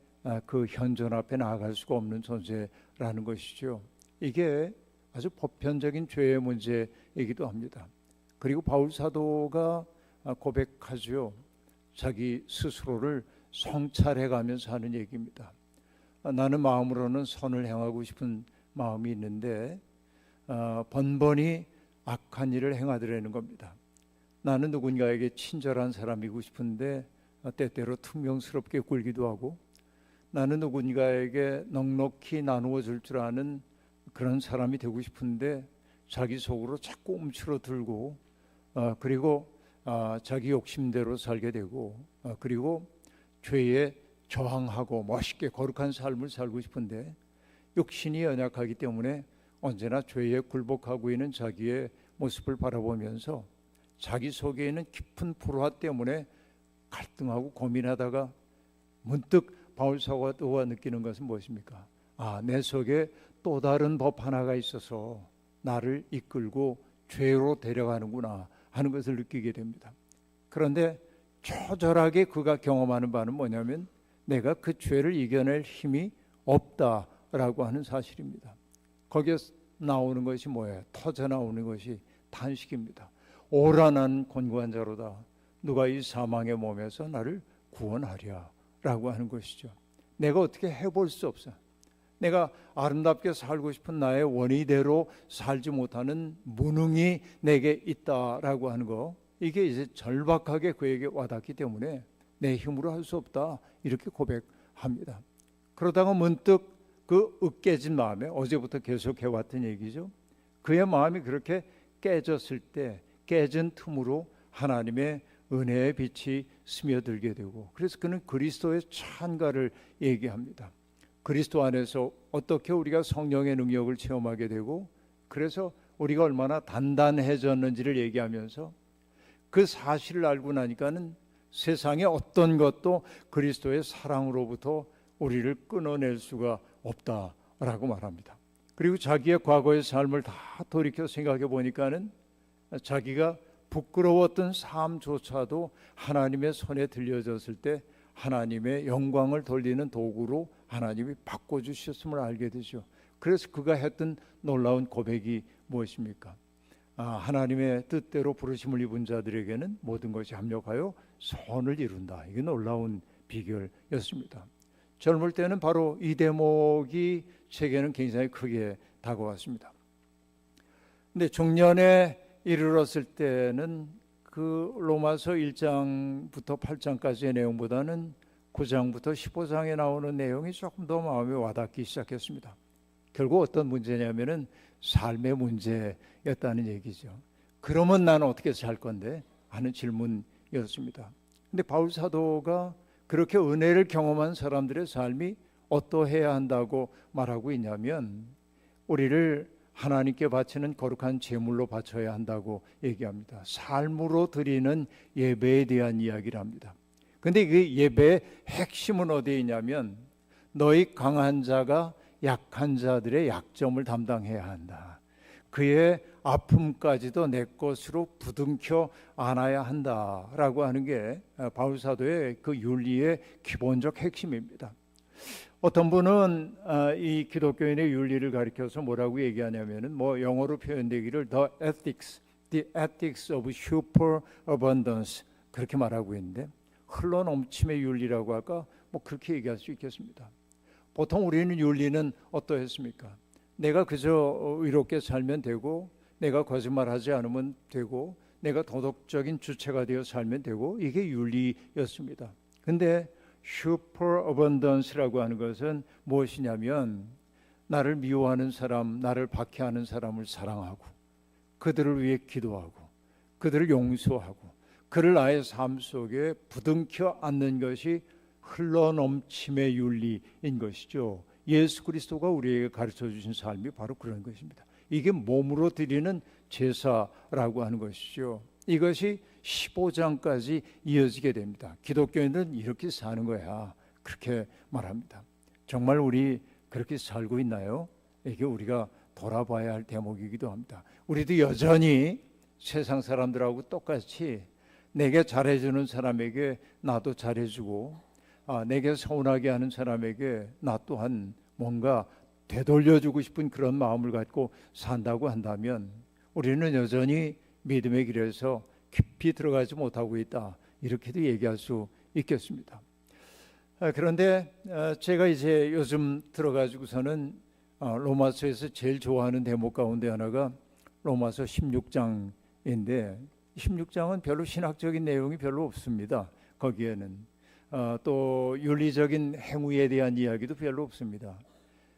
그 현존 앞에 나아갈 수가 없는 존재라는 것이죠. 이게 아주 보편적인 죄의 문제이기도 합니다. 그리고 바울 사도가 고백하죠. 자기 스스로를 성찰해가면서 하는 얘기입니다. 나는 마음으로는 선을 행하고 싶은 마음이 있는데 번번이 악한 일을 행하더라는 겁니다. 나는 누군가에게 친절한 사람이고 싶은데 때때로 퉁명스럽게 굴기도 하고 나는 누군가에게 넉넉히 나누어 줄 줄 아는 그런 사람이 되고 싶은데 자기 속으로 자꾸 움츠러들고 그리고 자기 욕심대로 살게 되고 그리고 죄에 저항하고 멋있게 거룩한 삶을 살고 싶은데 육신이 연약하기 때문에 언제나 죄에 굴복하고 있는 자기의 모습을 바라보면서 자기 속에 있는 깊은 불화 때문에 갈등하고 고민하다가 문득 바울 사도가 느끼는 것은 무엇입니까? 내 속에 또 다른 법 하나가 있어서 나를 이끌고 죄로 데려가는구나 하는 것을 느끼게 됩니다. 그런데 처절하게 그가 경험하는 바는 뭐냐면 내가 그 죄를 이겨낼 힘이 없다라고 하는 사실입니다. 거기에 나오는 것이 뭐예요? 터져 나오는 것이 탄식입니다. 오라 나는 곤고한 자로다. 누가 이 사망의 몸에서 나를 구원하랴 라고 하는 것이죠. 내가 어떻게 해볼 수 없어. 내가 아름답게 살고 싶은 나의 원의대로 살지 못하는 무능이 내게 있다라고 하는 거, 이게 이제 절박하게 그에게 와닿기 때문에 내 힘으로 할 수 없다 이렇게 고백합니다. 그러다가 문득 그 으깨진 마음에, 어제부터 계속 해왔던 얘기죠, 그의 마음이 그렇게 깨졌을 때 깨진 틈으로 하나님의 은혜의 빛이 스며들게 되고, 그래서 그는 그리스도의 찬가를 얘기합니다. 그리스도 안에서 어떻게 우리가 성령의 능력을 체험하게 되고, 그래서 우리가 얼마나 단단해졌는지를 얘기하면서 그 사실을 알고 나니까는 세상의 어떤 것도 그리스도의 사랑으로부터 우리를 끊어낼 수가 없다라고 말합니다. 그리고 자기의 과거의 삶을 다 돌이켜 생각해 보니까는 자기가 부끄러웠던 삶조차도 하나님의 손에 들려졌을 때 하나님의 영광을 돌리는 도구로 하나님이 바꿔주셨음을 알게 되죠. 그래서 그가 했던 놀라운 고백이 무엇입니까? 하나님의 뜻대로 부르심을 입은 자들에게는 모든 것이 합력하여 선을 이룬다. 이게 놀라운 비결이었습니다. 젊을 때는 바로 이 대목이 제게는 굉장히 크게 다가왔습니다. 근데 중년에 이르렀을 때는 그 로마서 1장부터 8장까지의 내용보다는 9장부터 15장에 나오는 내용이 조금 더 마음에 와닿기 시작했습니다. 결국 어떤 문제냐면은 삶의 문제였다는 얘기죠. 그러면 나는 어떻게 살 건데? 하는 질문이었습니다. 근데 바울 사도가 그렇게 은혜를 경험한 사람들의 삶이 어떠해야 한다고 말하고 있냐면, 우리를 하나님께 바치는 거룩한 제물로 바쳐야 한다고 얘기합니다. 삶으로 드리는 예배에 대한 이야기를 합니다. 그런데 그 예배의 핵심은 어디에 있냐면, 너희 강한 자가 약한 자들의 약점을 담당해야 한다. 그의 아픔까지도 내 것으로 부둥켜 안아야 한다라고 하는 게 바울 사도의 그 윤리의 기본적 핵심입니다. 어떤 분은 이 기독교인의 윤리를 가리켜서 뭐라고 얘기하냐면은, 영어로 표현되기를 the ethics of superabundance 그렇게 말하고 있는데, 흘러넘침의 윤리라고 할까? 그렇게 얘기할 수 있겠습니다. 보통 우리는 윤리는 어떠했습니까? 내가 그저 의롭게 살면 되고, 내가 거짓말하지 않으면 되고, 내가 도덕적인 주체가 되어 살면 되고, 이게 윤리였습니다. 근데 슈퍼어번던스라고 하는 것은 무엇이냐면, 나를 미워하는 사람, 나를 박해하는 사람을 사랑하고, 그들을 위해 기도하고, 그들을 용서하고, 그를 나의 삶 속에 부둥켜 안는 것이 흘러넘침의 윤리인 것이죠. 예수 그리스도가 우리에게 가르쳐 주신 삶이 바로 그런 것입니다. 이게 몸으로 드리는 제사라고 하는 것이죠. 이것이 15장까지 이어지게 됩니다. 기독교인들은 이렇게 사는 거야, 그렇게 말합니다. 정말 우리 그렇게 살고 있나요? 이게 우리가 돌아봐야 할 대목이기도 합니다. 우리도 여전히 세상 사람들하고 똑같이 내게 잘해주는 사람에게 나도 잘해주고, 내게 서운하게 하는 사람에게 나 또한 뭔가 되돌려주고 싶은 그런 마음을 갖고 산다고 한다면, 우리는 여전히 믿음의 길에서 깊이 들어가지 못하고 있다, 이렇게도 얘기할 수 있겠습니다. 그런데 제가 이제 요즘 들어가지고서는 로마서에서 제일 좋아하는 대목 가운데 하나가 로마서 16장인데, 16장은 별로 신학적인 내용이 별로 없습니다. 거기에는 또 윤리적인 행위에 대한 이야기도 별로 없습니다.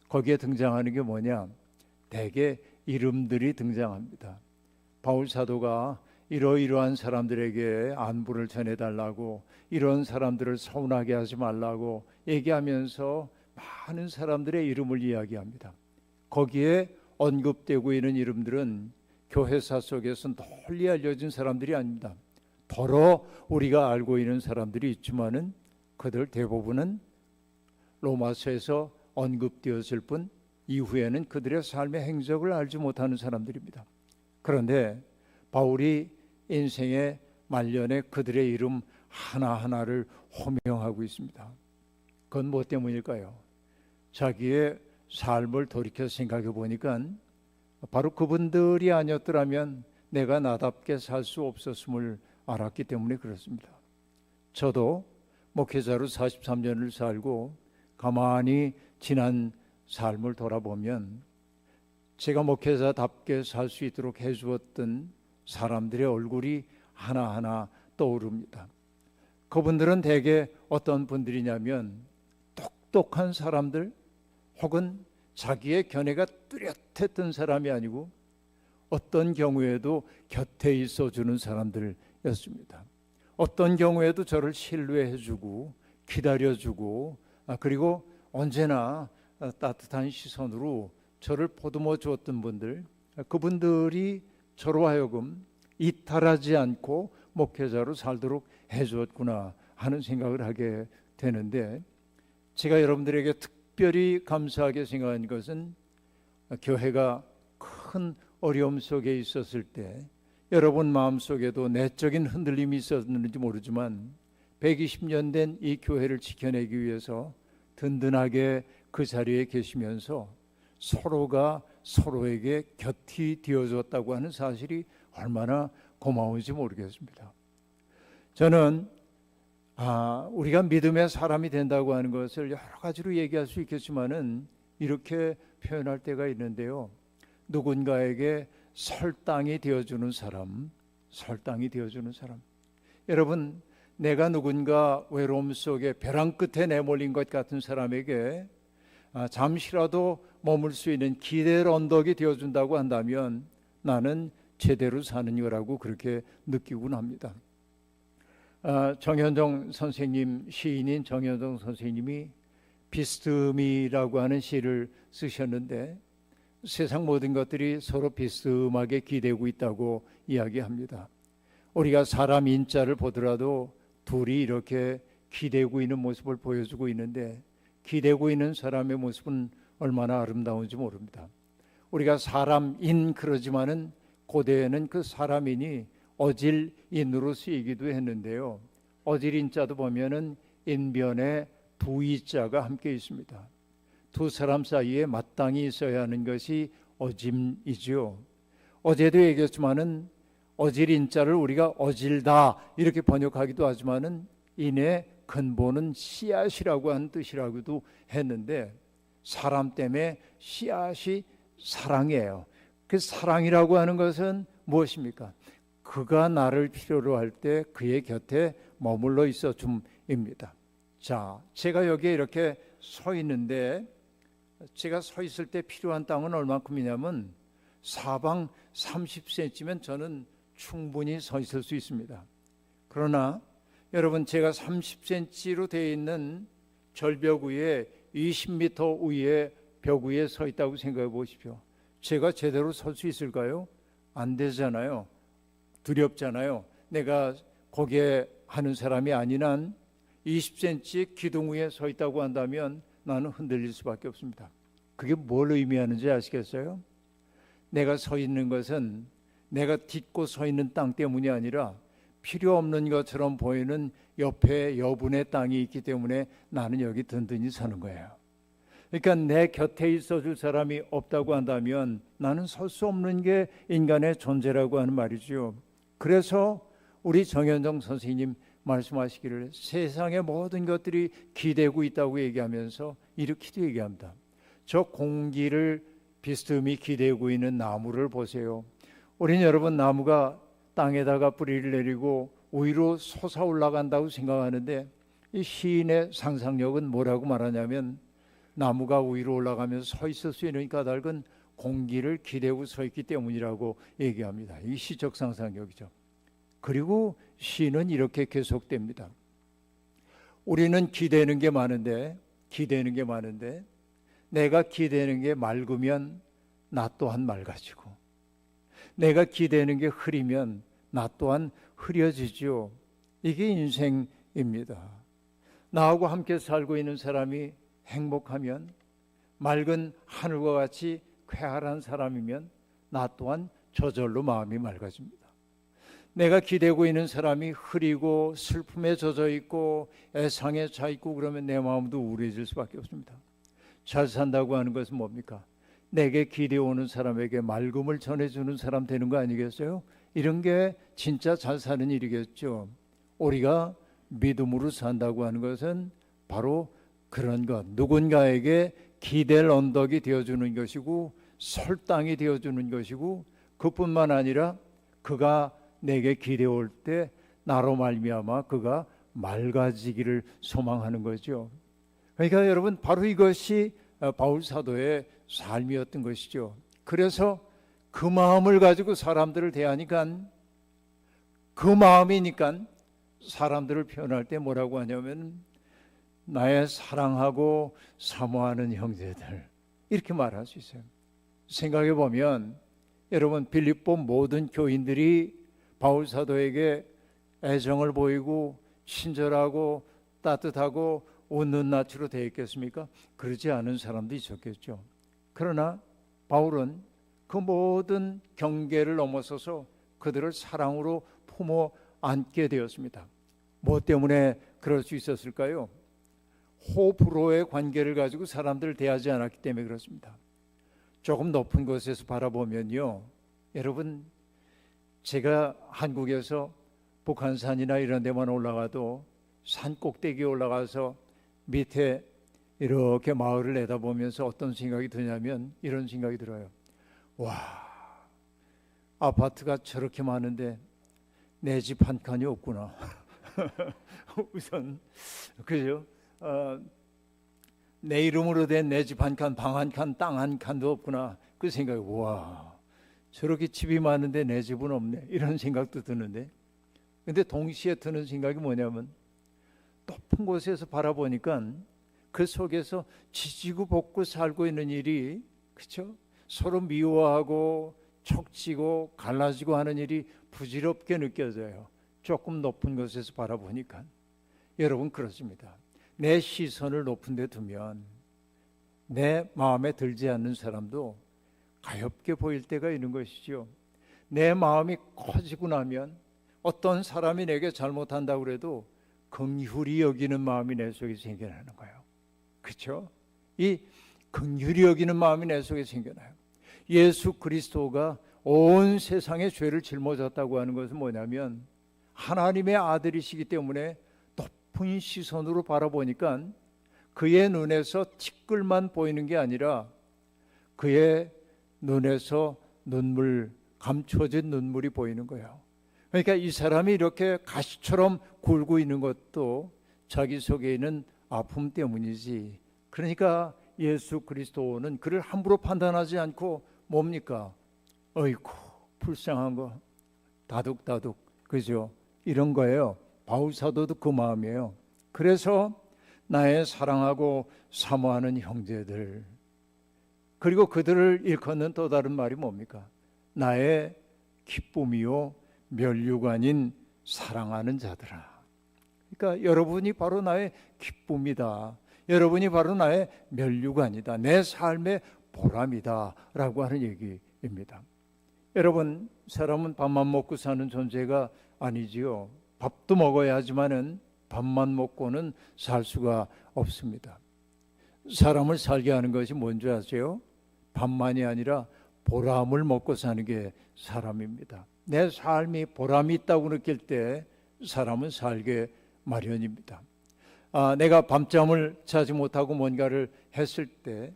거기에 등장하는 게 뭐냐? 대개 이름들이 등장합니다. 바울 사도가 이러이러한 사람들에게 안부를 전해달라고, 이런 사람들을 서운하게 하지 말라고 얘기하면서 많은 사람들의 이름을 이야기합니다. 거기에 언급되고 있는 이름들은 교회사 속에서 널리 알려진 사람들이 아닙니다. 더러 우리가 알고 있는 사람들이 있지만은 그들 대부분은 로마서에서 언급되었을 뿐 이후에는 그들의 삶의 행적을 알지 못하는 사람들입니다. 그런데 바울이 인생의 말년에 그들의 이름 하나하나를 호명하고 있습니다. 그건 뭐 때문일까요? 자기의 삶을 돌이켜 생각해 보니까 바로 그분들이 아니었더라면 내가 나답게 살 수 없었음을 알았기 때문에 그렇습니다. 저도 목회자로 43년을 살고 가만히 지난 삶을 돌아보면 제가 목회자답게 살 수 있도록 해주었던 사람들의 얼굴이 하나하나 떠오릅니다. 그분들은 대개 어떤 분들이냐면 똑똑한 사람들 혹은 자기의 견해가 뚜렷했던 사람이 아니고 어떤 경우에도 곁에 있어주는 사람들이었습니다. 어떤 경우에도 저를 신뢰해주고 기다려주고 그리고 언제나 따뜻한 시선으로 저를 보듬어 주었던 분들, 그분들이 저로 하여금 이탈하지 않고 목회자로 살도록 해주었구나 하는 생각을 하게 되는데, 제가 여러분들에게 특별히 감사하게 생각한 것은 교회가 큰 어려움 속에 있었을 때 여러분 마음속에도 내적인 흔들림이 있었는지 모르지만 120년 된 이 교회를 지켜내기 위해서 든든하게 그 자리에 계시면서 서로가 서로에게 곁이 되어줬다고 하는 사실이 얼마나 고마운지 모르겠습니다. 저는 우리가 믿음의 사람이 된다고 하는 것을 여러 가지로 얘기할 수 있겠지만은 이렇게 표현할 때가 있는데요. 누군가에게 설당이 되어주는 사람, 설당이 되어주는 사람. 여러분, 내가 누군가 외로움 속에 벼랑 끝에 내몰린 것 같은 사람에게 잠시라도 머물 수 있는 기댈 언덕이 되어준다고 한다면 나는 제대로 사는 거라고 그렇게 느끼곤 합니다. 정현정 선생님, 시인인 정현정 선생님이 비스듬히라고 하는 시를 쓰셨는데 세상 모든 것들이 서로 비스듬하게 기대고 있다고 이야기합니다. 우리가 사람 인자를 보더라도 둘이 이렇게 기대고 있는 모습을 보여주고 있는데 기대고 있는 사람의 모습은 얼마나 아름다운지 모릅니다. 우리가 사람인 그러지만은 고대에는 그 사람인이 어질인으로 쓰이기도 했는데요. 어질인자도 보면은 인변에 두 이자가 함께 있습니다. 두 사람 사이에 마땅히 있어야 하는 것이 어짐이죠. 어제도 얘기했지만은 어질인자를 우리가 어질다 이렇게 번역하기도 하지만은 인의 근본은 씨앗이라고 하는 뜻이라고도 했는데 사람 때문에 씨앗이 사랑이에요. 그 사랑이라고 하는 것은 무엇입니까? 그가 나를 필요로 할 때 그의 곁에 머물러 있어 줌입니다. 자, 제가 여기에 이렇게 서 있는데 제가 서 있을 때 필요한 땅은 얼만큼이냐면 사방 30cm면 저는 충분히 서 있을 수 있습니다. 그러나 여러분, 제가 30cm로 되어 있는 절벽 위에 20m 위에 벽 위에 서 있다고 생각해 보십시오. 제가 제대로 설 수 있을까요? 안 되잖아요. 두렵잖아요. 내가 거기에 하는 사람이 아닌 한 20cm의 기둥 위에 서 있다고 한다면 나는 흔들릴 수밖에 없습니다. 그게 뭘 의미하는지 아시겠어요? 내가 서 있는 것은 내가 딛고 서 있는 땅 때문이 아니라 필요 없는 것처럼 보이는 옆에 여분의 땅이 있기 때문에 나는 여기 든든히 서는 거예요. 그러니까 내 곁에 있어줄 사람이 없다고 한다면 나는 설 수 없는 게 인간의 존재라고 하는 말이죠. 그래서 우리 정현정 선생님 말씀하시기를 세상의 모든 것들이 기대고 있다고 얘기하면서 이렇게도 얘기합니다. 저 공기를 비스듬히 기대고 있는 나무를 보세요. 우리는 여러분 나무가 땅에다가 뿌리를 내리고 위로 솟아올라간다고 생각하는데 이 시인의 상상력은 뭐라고 말하냐면 나무가 위로 올라가면서 서 있을 수 있는 까닭은 공기를 기대고 서 있기 때문이라고 얘기합니다. 이 시적 상상력이죠. 그리고 시는 이렇게 계속됩니다. 우리는 기대는 게 많은데 기대는 게 많은데 내가 기대는 게 맑으면 나 또한 맑아지고 내가 기대는 게 흐리면 나 또한 흐려지죠. 이게 인생입니다. 나하고 함께 살고 있는 사람이 행복하면 맑은 하늘과 같이 쾌활한 사람이면 나 또한 저절로 마음이 맑아집니다. 내가 기대고 있는 사람이 흐리고 슬픔에 젖어 있고 애상에 차 있고 그러면 내 마음도 우울해질 수밖에 없습니다. 잘 산다고 하는 것은 뭡니까? 내게 기대오는 사람에게 맑음을 전해주는 사람 되는 거 아니겠어요? 이런 게 진짜 잘 사는 일이겠죠. 우리가 믿음으로 산다고 하는 것은 바로 그런 것, 누군가에게 기댈 언덕이 되어주는 것이고 설당이 되어주는 것이고 그뿐만 아니라 그가 내게 기대올 때 나로 말미암아 그가 맑아지기를 소망하는 거죠. 그러니까 여러분 바로 이것이 바울 사도의 삶이었던 것이죠. 그래서 그 마음을 가지고 사람들을 대하니까 그 마음이니까 사람들을 표현할 때 뭐라고 하냐면 나의 사랑하고 사모하는 형제들 이렇게 말할 수 있어요. 생각해 보면 여러분 빌립보 모든 교인들이 바울 사도에게 애정을 보이고 친절하고 따뜻하고 웃는 낯으로 대했겠습니까? 그러지 않은 사람도 있었겠죠. 그러나 바울은 그 모든 경계를 넘어서서 그들을 사랑으로 품어 안게 되었습니다. 뭐 때문에 그럴 수 있었을까요? 호불호의 관계를 가지고 사람들을 대하지 않았기 때문에 그렇습니다. 조금 높은 곳에서 바라보면요, 여러분 제가 한국에서 북한산이나 이런 데만 올라가도 산 꼭대기에 올라가서 밑에 이렇게 마을을 내다보면서 어떤 생각이 드냐면 이런 생각이 들어요. 와, 아파트가 저렇게 많은데 내 집 한 칸이 없구나. 우선 그죠? 내 이름으로 된 내 집 한 칸, 방 한 칸, 땅 한 칸도 없구나. 그 생각이 와, 저렇게 집이 많은데 내 집은 없네. 이런 생각도 드는데, 근데 동시에 드는 생각이 뭐냐면 높은 곳에서 바라보니까 그 속에서 지지고 볶고 살고 있는 일이 그렇죠? 서로 미워하고 척지고 갈라지고 하는 일이 부질없게 느껴져요. 조금 높은 곳에서 바라보니까. 여러분 그렇습니다. 내 시선을 높은 데 두면 내 마음에 들지 않는 사람도 가엽게 보일 때가 있는 것이죠. 내 마음이 커지고 나면 어떤 사람이 내게 잘못한다고 해도 긍휼히 여기는 마음이 내 속에 생겨나는 거예요. 그렇죠? 이 긍휼히 여기는 마음이 내 속에 생겨나요. 예수 그리스도가 온 세상의 죄를 짊어졌다고 하는 것은 뭐냐면 하나님의 아들이시기 때문에 높은 시선으로 바라보니까 그의 눈에서 티끌만 보이는 게 아니라 그의 눈에서 눈물, 감춰진 눈물이 보이는 거예요. 그러니까 이 사람이 이렇게 가시처럼 굴고 있는 것도 자기 속에 있는 아픔 때문이지. 그러니까 예수 그리스도는 그를 함부로 판단하지 않고 뭡니까? 어이구 불쌍한 거 다독다독 그죠? 이런 거예요. 바울 사도도 그 마음이에요. 그래서 나의 사랑하고 사모하는 형제들, 그리고 그들을 일컫는 또 다른 말이 뭡니까? 나의 기쁨이요 면류관인 사랑하는 자들아. 그러니까 여러분이 바로 나의 기쁨이다. 여러분이 바로 나의 면류관이다. 내 삶의 보람이다 라고 하는 얘기입니다. 여러분, 사람은 밥만 먹고 사는 존재가 아니지요. 밥도 먹어야 하지만은 밥만 먹고는 살 수가 없습니다. 사람을 살게 하는 것이 뭔지 아세요? 밥만이 아니라 보람을 먹고 사는 게 사람입니다. 내 삶이 보람이 있다고 느낄 때 사람은 살게 마련입니다. 내가 밤잠을 자지 못하고 뭔가를 했을 때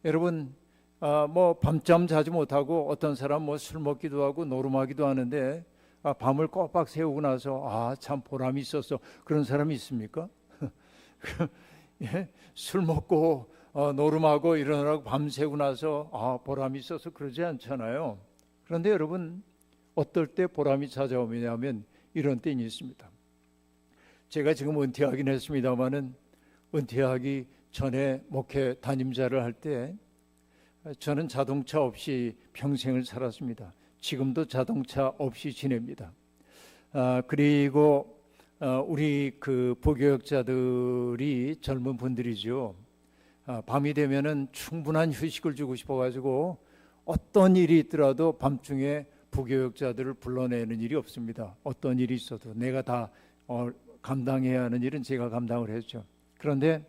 여러분 뭐 밤잠 자지 못하고 어떤 사람 뭐 술 먹기도 하고 노름하기도 하는데 밤을 꼬박 새우고 나서 참 보람이 있었어. 그런 사람이 있습니까? 예? 술 먹고 노름하고 일어나고 밤새고 나서 보람이 있어서 그러지 않잖아요. 그런데 여러분 어떨 때 보람이 찾아오냐면 이런 때는 있습니다. 제가 지금 은퇴하긴 했습니다마는 은퇴하기 전에 목회 담임자를 할 때 저는 자동차 없이 평생을 살았습니다. 지금도 자동차 없이 지냅니다. 그리고 우리 그 부교역자들이 젊은 분들이죠. 밤이 되면은 충분한 휴식을 주고 싶어가지고 어떤 일이 있더라도 밤중에 부교역자들을 불러내는 일이 없습니다. 어떤 일이 있어도 내가 다 감당해야 하는 일은 제가 감당을 했죠. 그런데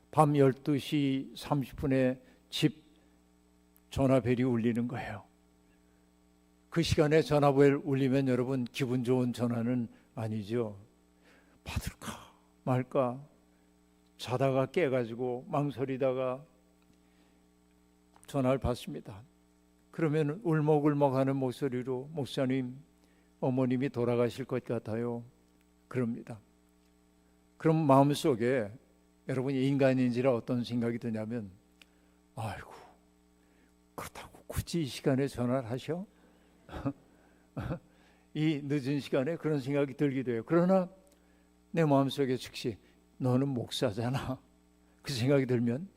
밤 12시 30분에 집 전화벨이 울리는 거예요. 그 시간에 전화벨 울리면 여러분 기분 좋은 전화는 아니죠. 받을까 말까 자다가 깨가지고 망설이다가 전화를 받습니다. 그러면 울먹울먹하는 목소리로 목사님, 어머님이 돌아가실 것 같아요. 그럽니다. 그럼 마음속에 여러분이 인간인지라 어떤 생각이 드냐면 아이고 그렇다고 굳이 이 시간에 전화를 하셔? 이 늦은 시간에 그런 생각이 들기도 해요. 그러나 내 마음속에 즉시 너는 목사잖아 그 생각이 들면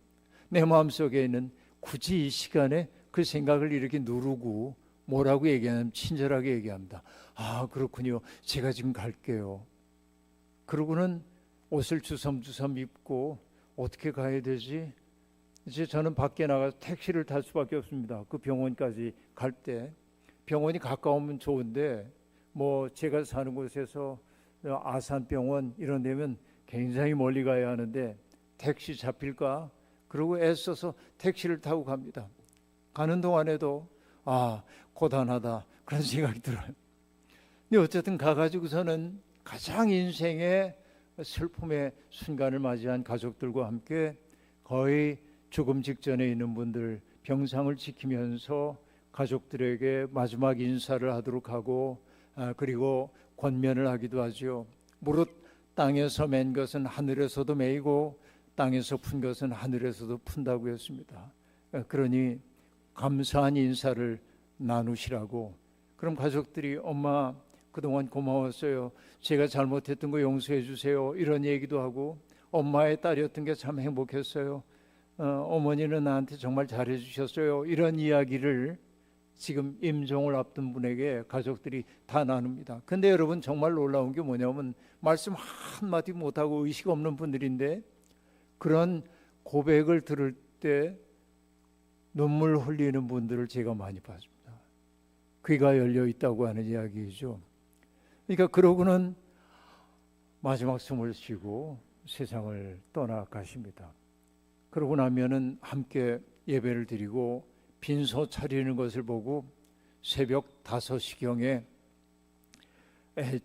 내 마음속에 있는 굳이 이 시간에 그 생각을 이렇게 누르고 뭐라고 얘기하냐면 친절하게 얘기합니다. 아 그렇군요. 제가 지금 갈게요. 그러고는 옷을 주섬주섬 입고 어떻게 가야 되지? 이제 저는 밖에 나가서 택시를 탈 수밖에 없습니다. 그 병원까지 갈 때 병원이 가까우면 좋은데 뭐 제가 사는 곳에서 아산병원 이런 데면 굉장히 멀리 가야 하는데 택시 잡힐까? 그러고 애써서 택시를 타고 갑니다. 가는 동안에도 고단하다 그런 생각이 들어요. 근데 어쨌든 가가지고서는 가장 인생의 슬픔의 순간을 맞이한 가족들과 함께 거의 죽음 직전에 있는 분들 병상을 지키면서 가족들에게 마지막 인사를 하도록 하고 그리고 권면을 하기도 하죠. 무릇 땅에서 맨 것은 하늘에서도 매이고 땅에서 푼 것은 하늘에서도 푼다고 했습니다. 그러니 감사한 인사를 나누시라고. 그럼 가족들이 엄마 그동안 고마웠어요. 제가 잘못했던 거 용서해 주세요. 이런 얘기도 하고 엄마의 딸이었던 게 참 행복했어요. 어머니는 나한테 정말 잘해 주셨어요. 이런 이야기를 지금 임종을 앞둔 분에게 가족들이 다 나눕니다. 근데 여러분 정말 놀라운 게 뭐냐면 말씀 한마디 못하고 의식 없는 분들인데 그런 고백을 들을 때 눈물 흘리는 분들을 제가 많이 봤습니다. 귀가 열려 있다고 하는 이야기죠. 그러니까 그러고는 마지막 숨을 쉬고 세상을 떠나가십니다. 그러고 나면은 함께 예배를 드리고 빈소 차리는 것을 보고 새벽 5시경에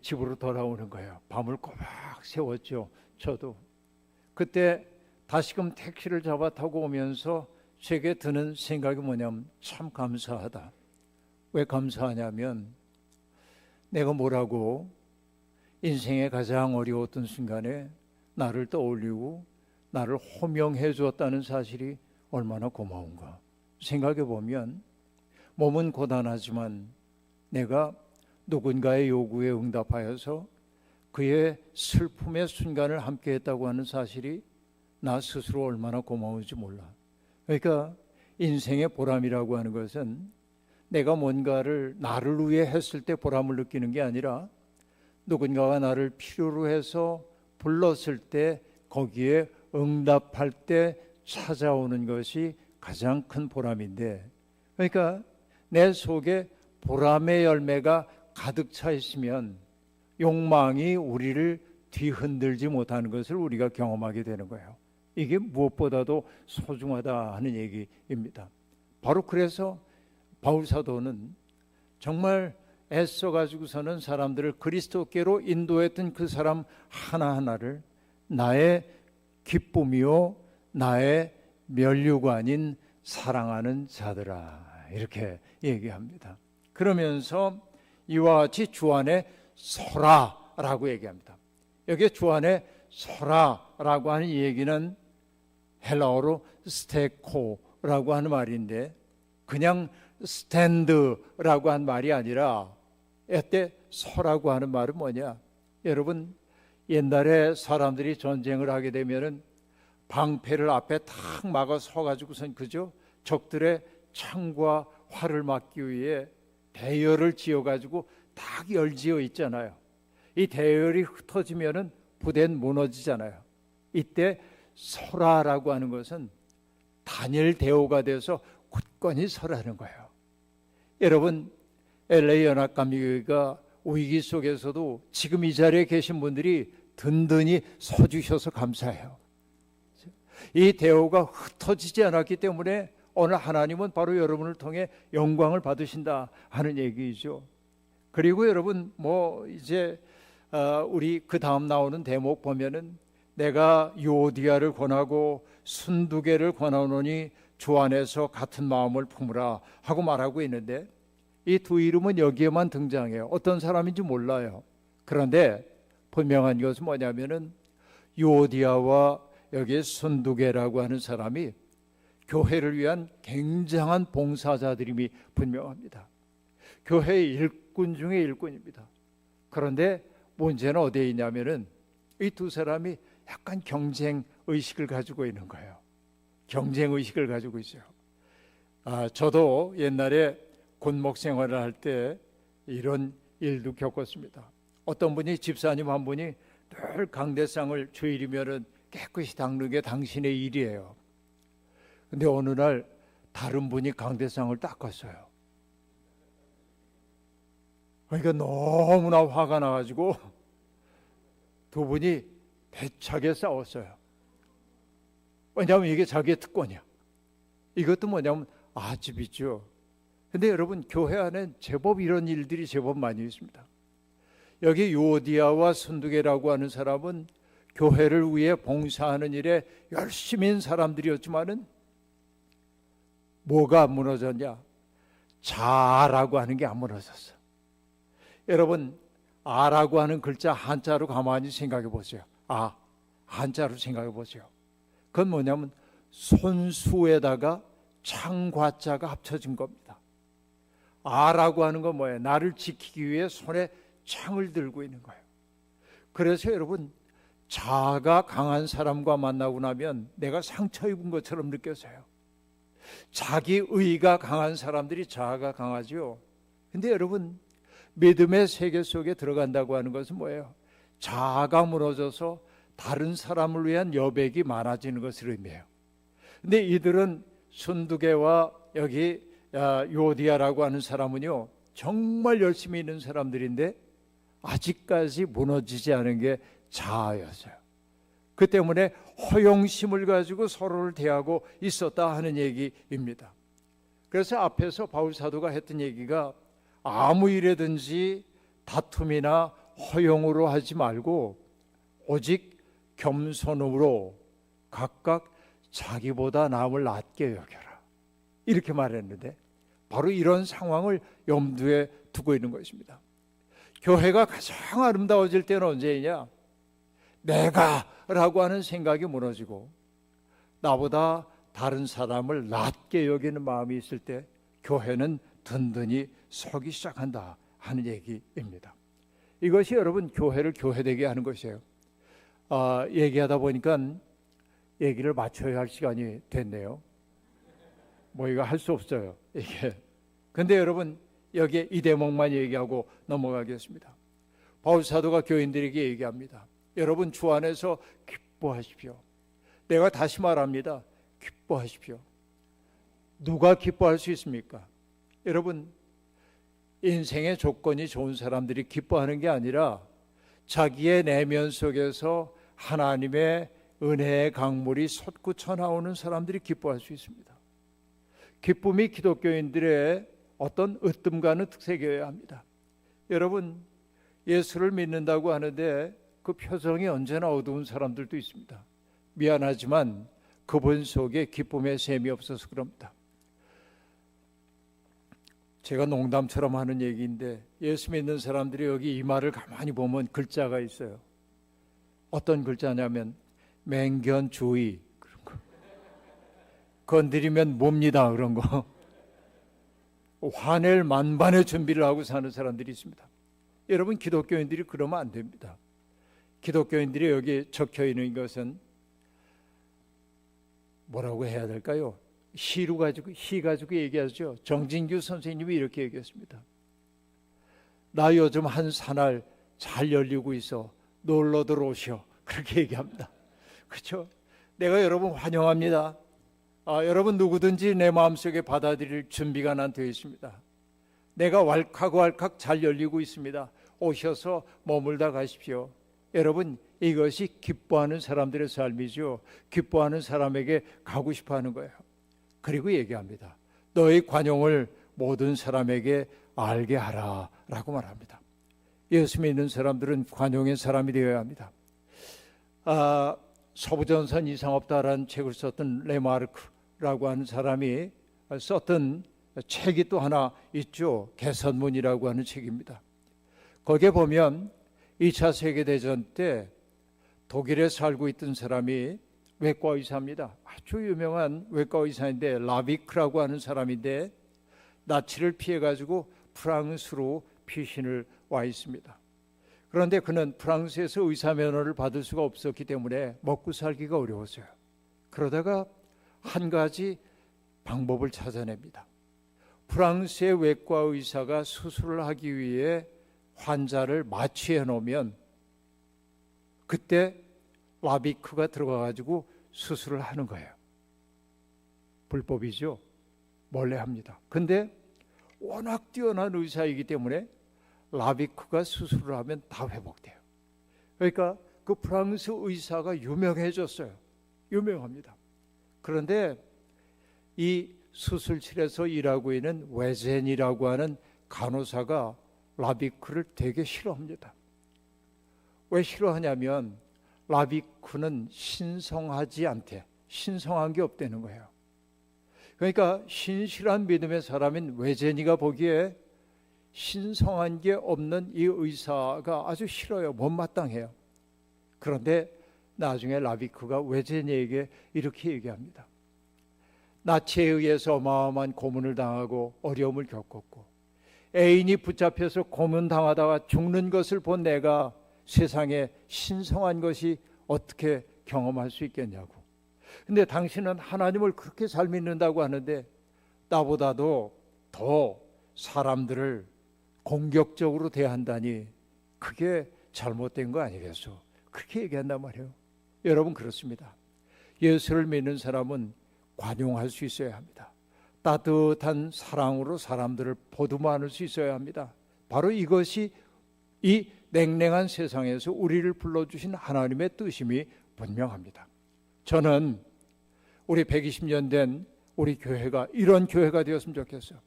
집으로 돌아오는 거예요. 밤을 꼬박 새웠죠. 저도 그때 다시금 택시를 잡아 타고 오면서 제게 드는 생각이 뭐냐면 참 감사하다. 왜 감사하냐면 내가 뭐라고 인생의 가장 어려웠던 순간에 나를 떠올리고 나를 호명해 주었다는 사실이 얼마나 고마운가. 생각해 보면 몸은 고단하지만 내가 누군가의 요구에 응답하여서 그의 슬픔의 순간을 함께 했다고 하는 사실이 나 스스로 얼마나 고마운지 몰라. 그러니까 인생의 보람이라고 하는 것은 내가 뭔가를 나를 위해 했을 때 보람을 느끼는 게 아니라 누군가가 나를 필요로 해서 불렀을 때 거기에 응답할 때 찾아오는 것이 가장 큰 보람인데, 그러니까 내 속에 보람의 열매가 가득 차 있으면 욕망이 우리를 뒤흔들지 못하는 것을 우리가 경험하게 되는 거예요. 이게 무엇보다도 소중하다 하는 얘기입니다. 바로 그래서 바울 사도는 정말 애써가지고서는 사람들을 그리스도께로 인도했던 그 사람 하나하나를 나의 기쁨이요 나의 면류관인 사랑하는 자들아 이렇게 얘기합니다. 그러면서 이와 같이 주 안에 서라라고 얘기합니다. 여기에 주 안에 서라라고 하는 이 얘기는 헬라어로 스테코라고 하는 말인데 그냥 스탠드라고 한 말이 아니라 이때 서라고 하는 말은 뭐냐? 여러분 옛날에 사람들이 전쟁을 하게 되면은 방패를 앞에 탁 막아 서가지고선 그죠? 적들의 창과 활을 막기 위해 대열을 지어가지고 딱 열지어 있잖아요. 이 대열이 흩어지면은 부대는 무너지잖아요. 이때 설하라고 하는 것은 단일 대오가 돼서 굳건히 설하는 거예요. 여러분, LA 연합감리교회가 위기 속에서도 지금 이 자리에 계신 분들이 든든히 서주셔서 감사해요. 이 대오가 흩어지지 않았기 때문에 오늘 하나님은 바로 여러분을 통해 영광을 받으신다 하는 얘기죠. 그리고 여러분 이제 우리 그 다음 나오는 대목 보면은 내가 요디아를 권하고 순두개를 권하노니 주 안에서 같은 마음을 품으라 하고 말하고 있는데 이 두 이름은 여기에만 등장해요. 어떤 사람인지 몰라요. 그런데 분명한 것은 뭐냐면은 요디아와 여기 순두개라고 하는 사람이 교회를 위한 굉장한 봉사자들임이 분명합니다. 교회의 일꾼 중에 일꾼입니다. 그런데 문제는 어디에 있냐면은 이 두 사람이 약간 경쟁 의식을 가지고 있는 거예요. 경쟁 의식을 가지고 있어요. 저도 옛날에 군목 생활을 할 때 이런 일도 겪었습니다. 어떤 분이 집사님 한 분이 늘 강대상을 주일이면은 깨끗이 닦는 게 당신의 일이에요. 근데 어느 날 다른 분이 강대상을 닦았어요. 그러니까 너무나 화가 나가지고 두 분이 대차게 싸웠어요. 왜냐하면 이게 자기의 특권이야. 이것도 뭐냐면 아집이죠. 근데 여러분, 교회 안에 제법 이런 일들이 제법 많이 있습니다. 여기 요디아와 순두개라고 하는 사람은 교회를 위해 봉사하는 일에 열심인 사람들이었지만은 뭐가 무너졌냐? 자라고 하는 게 안 무너졌어. 여러분, 아라고 하는 글자 한자로 가만히 생각해 보세요. 한자로 생각해 보세요. 그건 뭐냐면 손수에다가 창과자가 합쳐진 겁니다. 아라고 하는 건 뭐예요? 나를 지키기 위해 손에 창을 들고 있는 거예요. 그래서 여러분, 자아가 강한 사람과 만나고 나면 내가 상처 입은 것처럼 느껴져요. 자기 의가 강한 사람들이 자아가 강하죠. 근데 여러분, 믿음의 세계 속에 들어간다고 하는 것은 뭐예요? 자아가 무너져서 다른 사람을 위한 여백이 많아지는 것을 의미해요. 근데 이들은 순두개와 여기 요디아라고 하는 사람은요, 정말 열심히 있는 사람들인데 아직까지 무너지지 않은 게 자아였어요. 그 때문에 허영심을 가지고 서로를 대하고 있었다 하는 얘기입니다. 그래서 앞에서 바울 사도가 했던 얘기가 아무 일에든지 다툼이나 허영으로 하지 말고 오직 겸손으로 각각 자기보다 남을 낮게 여겨라, 이렇게 말했는데 바로 이런 상황을 염두에 두고 있는 것입니다. 교회가 가장 아름다워질 때는 언제이냐? 내가라고 하는 생각이 무너지고 나보다 다른 사람을 낮게 여기는 마음이 있을 때 교회는 든든히 서기 시작한다 하는 얘기입니다. 이것이 여러분 교회를 교회되게 하는 것이에요. 얘기하다 보니까 얘기를 맞춰야 할 시간이 됐네요. 이거 할 수 없어요, 이게. 근데 여러분, 여기에 이 대목만 얘기하고 넘어가겠습니다. 바울 사도가 교인들에게 얘기합니다. 여러분, 주 안에서 기뻐하십시오. 내가 다시 말합니다. 기뻐하십시오. 누가 기뻐할 수 있습니까? 여러분, 인생의 조건이 좋은 사람들이 기뻐하는 게 아니라 자기의 내면 속에서 하나님의 은혜의 강물이 솟구쳐 나오는 사람들이 기뻐할 수 있습니다. 기쁨이 기독교인들의 어떤 으뜸가는 특색이어야 합니다. 여러분, 예수를 믿는다고 하는데 그 표정이 언제나 어두운 사람들도 있습니다. 미안하지만 그분 속에 기쁨의 샘이 없어서 그럽니다. 제가 농담처럼 하는 얘기인데 예수 믿는 사람들이 여기 이마를 가만히 보면 글자가 있어요. 어떤 글자냐면 맹견주의, 그런 거. 건드리면 뭡니다, 그런 거. 화낼 만반의 준비를 하고 사는 사람들이 있습니다. 여러분, 기독교인들이 그러면 안 됩니다. 기독교인들이 여기 적혀 있는 것은 뭐라고 해야 될까요? 시 가지고 얘기하죠. 정진규 선생님이 이렇게 얘기했습니다. 나 요즘 한 산알 잘 열리고 있어. 놀러 들어오시오. 그렇게 얘기합니다. 그렇죠? 내가 여러분 환영합니다. 여러분 누구든지 내 마음속에 받아들일 준비가 난 되어 있습니다. 내가 왈칵왈칵 잘 열리고 있습니다. 오셔서 머물다 가십시오. 여러분, 이것이 기뻐하는 사람들의 삶이죠. 기뻐하는 사람에게 가고 싶어하는 거예요. 그리고 얘기합니다. 너의 관용을 모든 사람에게 알게 하라 라고 말합니다. 예수 믿는 사람들은 관용의 사람이 되어야 합니다. 서부전선 이상 없다라는 책을 썼던 레마르크라고 하는 사람이 썼던 책이 또 하나 있죠. 개선문이라고 하는 책입니다. 거기에 보면 2차 세계대전 때 독일에 살고 있던 사람이 외과 의사입니다. 아주 유명한 외과 의사인데 라비크라고 하는 사람인데 나치를 피해가지고 프랑스로 피신을 와 있습니다. 그런데 그는 프랑스에서 의사 면허를 받을 수가 없었기 때문에 먹고 살기가 어려웠어요. 그러다가 한 가지 방법을 찾아냅니다. 프랑스의 외과 의사가 수술을 하기 위해 환자를 마취해 놓으면 그때 라비크가 들어가가지고 수술을 하는 거예요. 불법이죠. 몰래 합니다. 근데 워낙 뛰어난 의사이기 때문에 라비크가 수술을 하면 다 회복돼요. 그러니까 그 프랑스 의사가 유명해졌어요. 유명합니다. 그런데 이 수술실에서 일하고 있는 외젠이라고 하는 간호사가 라비크를 되게 싫어합니다. 왜 싫어하냐면 라비크는 신성하지 않대. 신성한 게 없다는 거예요. 그러니까 신실한 믿음의 사람인 외제니가 보기에 신성한 게 없는 이 의사가 아주 싫어요. 못마땅해요. 그런데 나중에 라비크가 외제니에게 이렇게 얘기합니다. 나치에 의해서 어마어마한 고문을 당하고 어려움을 겪었고 애인이 붙잡혀서 고문당하다가 죽는 것을 본 내가 세상에 신성한 것이 어떻게 경험할 수 있겠냐고. 근데 당신은 하나님을 그렇게 잘 믿는다고 하는데 나보다도 더 사람들을 공격적으로 대한다니 그게 잘못된 거 아니겠소? 그렇게 얘기한단 말이에요. 여러분 그렇습니다. 예수를 믿는 사람은 관용할 수 있어야 합니다. 따뜻한 사랑으로 사람들을 보듬어 안을 수 있어야 합니다. 바로 이것이 이 냉랭한 세상에서 우리를 불러주신 하나님의 뜻임이 분명합니다. 저는 우리 120년 된 우리 교회가 이런 교회가 되었으면 좋겠어요.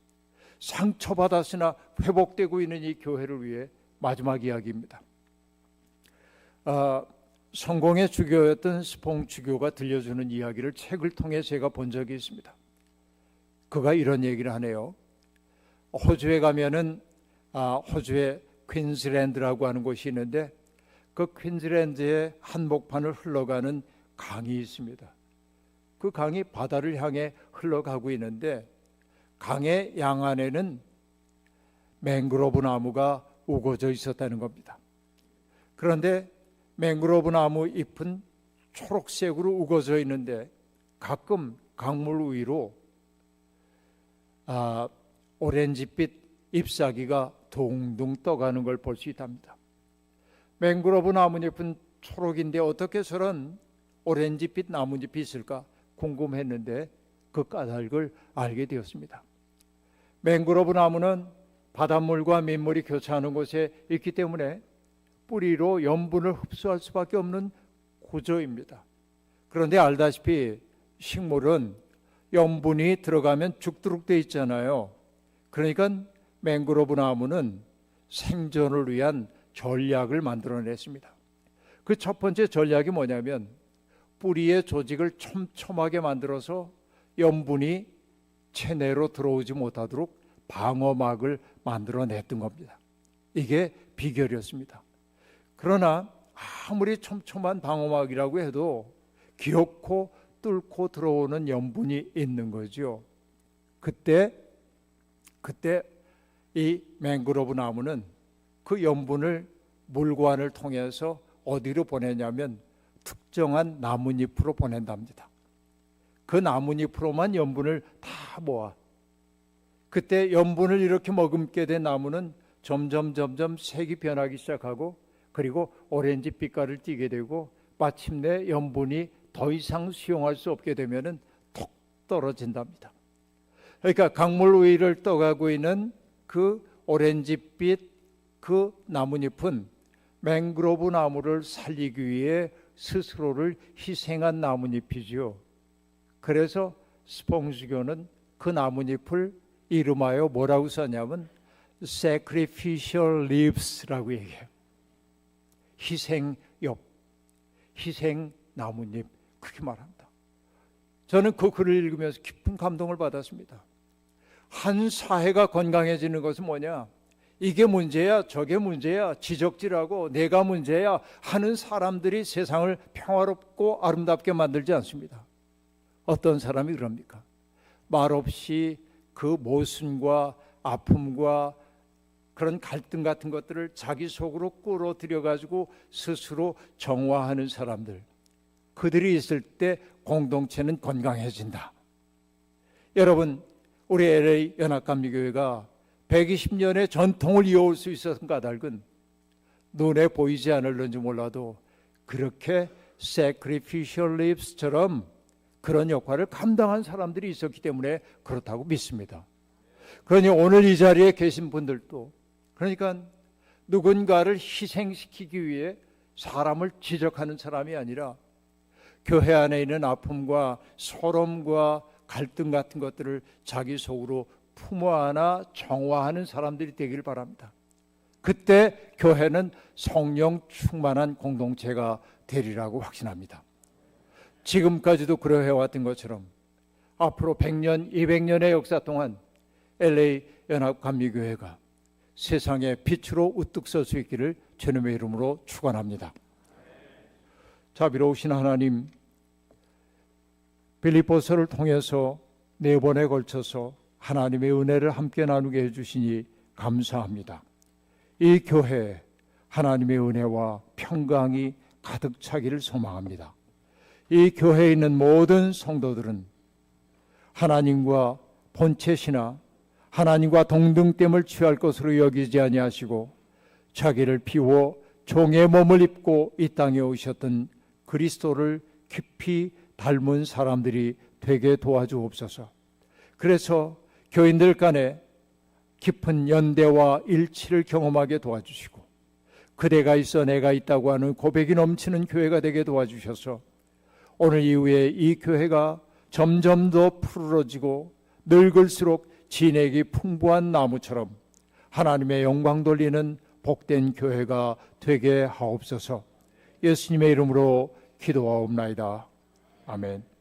상처받았으나 회복되고 있는 이 교회를 위해 마지막 이야기입니다. 성공의 주교였던 스퐁 주교가 들려주는 이야기를 책을 통해 제가 본 적이 있습니다. 그가 이런 얘기를 하네요. 호주에 가면은 호주에 퀸즐랜드라고 하는 곳이 있는데 그 퀸즐랜드의 한복판을 흘러가는 강이 있습니다. 그 강이 바다를 향해 흘러가고 있는데 강의 양안에는 맹그로브 나무가 우거져 있었다는 겁니다. 그런데 맹그로브 나무 잎은 초록색으로 우거져 있는데 가끔 강물 위로 오렌지빛 잎사귀가 동동 떠가는 걸 볼 수 있답니다. 맹그로브 나뭇잎은 초록인데 어떻게 저런 오렌지빛 나뭇잎이 있을까 궁금했는데 그 까닭을 알게 되었습니다. 맹그로브 나무는 바닷물과 민물이 교차하는 곳에 있기 때문에 뿌리로 염분을 흡수할 수밖에 없는 구조입니다. 그런데 알다시피 식물은 염분이 들어가면 죽도록 되어 있잖아요. 그러니까 맹그로브 나무는 생존을 위한 전략을 만들어냈습니다. 그 첫 번째 전략이 뭐냐면 뿌리의 조직을 촘촘하게 만들어서 염분이 체내로 들어오지 못하도록 방어막을 만들어냈던 겁니다. 이게 비결이었습니다. 그러나 아무리 촘촘한 방어막이라고 해도 기어코 뚫고 들어오는 염분이 있는 거죠. 그때 이 맹그로브 나무는 그 염분을 물관을 통해서 어디로 보내냐면 특정한 나뭇잎으로 보낸답니다. 그 나뭇잎으로만 염분을 다 모아. 그때 염분을 이렇게 머금게 된 나무는 점점 색이 변하기 시작하고 그리고 오렌지 빛깔을 띠게 되고 마침내 염분이 더 이상 수용할 수 없게 되면은 톡 떨어진답니다. 그러니까 강물 위를 떠가고 있는 그 오렌지빛 그 나뭇잎은 맹그로브 나무를 살리기 위해 스스로를 희생한 나뭇잎이지요. 그래서 스퐁스교는 그 나뭇잎을 이름하여 뭐라고 썼냐면 sacrificial leaves라고 얘기해요. 희생엽, 희생 나뭇잎, 그렇게 말합니다. 저는 그 글을 읽으면서 깊은 감동을 받았습니다. 한 사회가 건강해지는 것은 뭐냐? 이게 문제야, 저게 문제야, 지적질하고 내가 문제야 하는 사람들이 세상을 평화롭고 아름답게 만들지 않습니다. 어떤 사람이 그럽니까? 말없이 그 모순과 아픔과 그런 갈등 같은 것들을 자기 속으로 끌어들여 가지고 스스로 정화하는 사람들, 그들이 있을 때 공동체는 건강해진다. 여러분, 우리 LA 연합감리교회가 120년의 전통을 이어올 수 있었던 까닭은 눈에 보이지 않을는지 몰라도 그렇게 sacrificial leaves처럼 그런 역할을 감당한 사람들이 있었기 때문에 그렇다고 믿습니다. 그러니 오늘 이 자리에 계신 분들도, 그러니까 누군가를 희생시키기 위해 사람을 지적하는 사람이 아니라 교회 안에 있는 아픔과 소름과 갈등 같은 것들을 자기 속으로 품어 안아 정화하는 사람들이 되길 바랍니다. 그때 교회는 성령 충만한 공동체가 되리라고 확신합니다. 지금까지도 그러해왔던 것처럼 앞으로 100년, 200년의 역사 동안 LA 연합감리교회가 세상의 빛으로 우뚝 설 수 있기를 주님의 이름으로 축원합니다. 자비로우신 하나님, 빌립보서를 통해서 4번에 걸쳐서 하나님의 은혜를 함께 나누게 해주시니 감사합니다. 이 교회에 하나님의 은혜와 평강이 가득 차기를 소망합니다. 이 교회에 있는 모든 성도들은 하나님과 본체시나 하나님과 동등됨을 취할 것으로 여기지 아니하시고 자기를 비워 종의 몸을 입고 이 땅에 오셨던 그리스도를 깊이 닮은 사람들이 되게 도와주옵소서. 그래서 교인들 간에 깊은 연대와 일치를 경험하게 도와주시고 그대가 있어 내가 있다고 하는 고백이 넘치는 교회가 되게 도와주셔서 오늘 이후에 이 교회가 점점 더 푸르러지고 늙을수록 진액이 풍부한 나무처럼 하나님의 영광 돌리는 복된 교회가 되게 하옵소서. 예수님의 이름으로 기도하옵나이다. 아멘.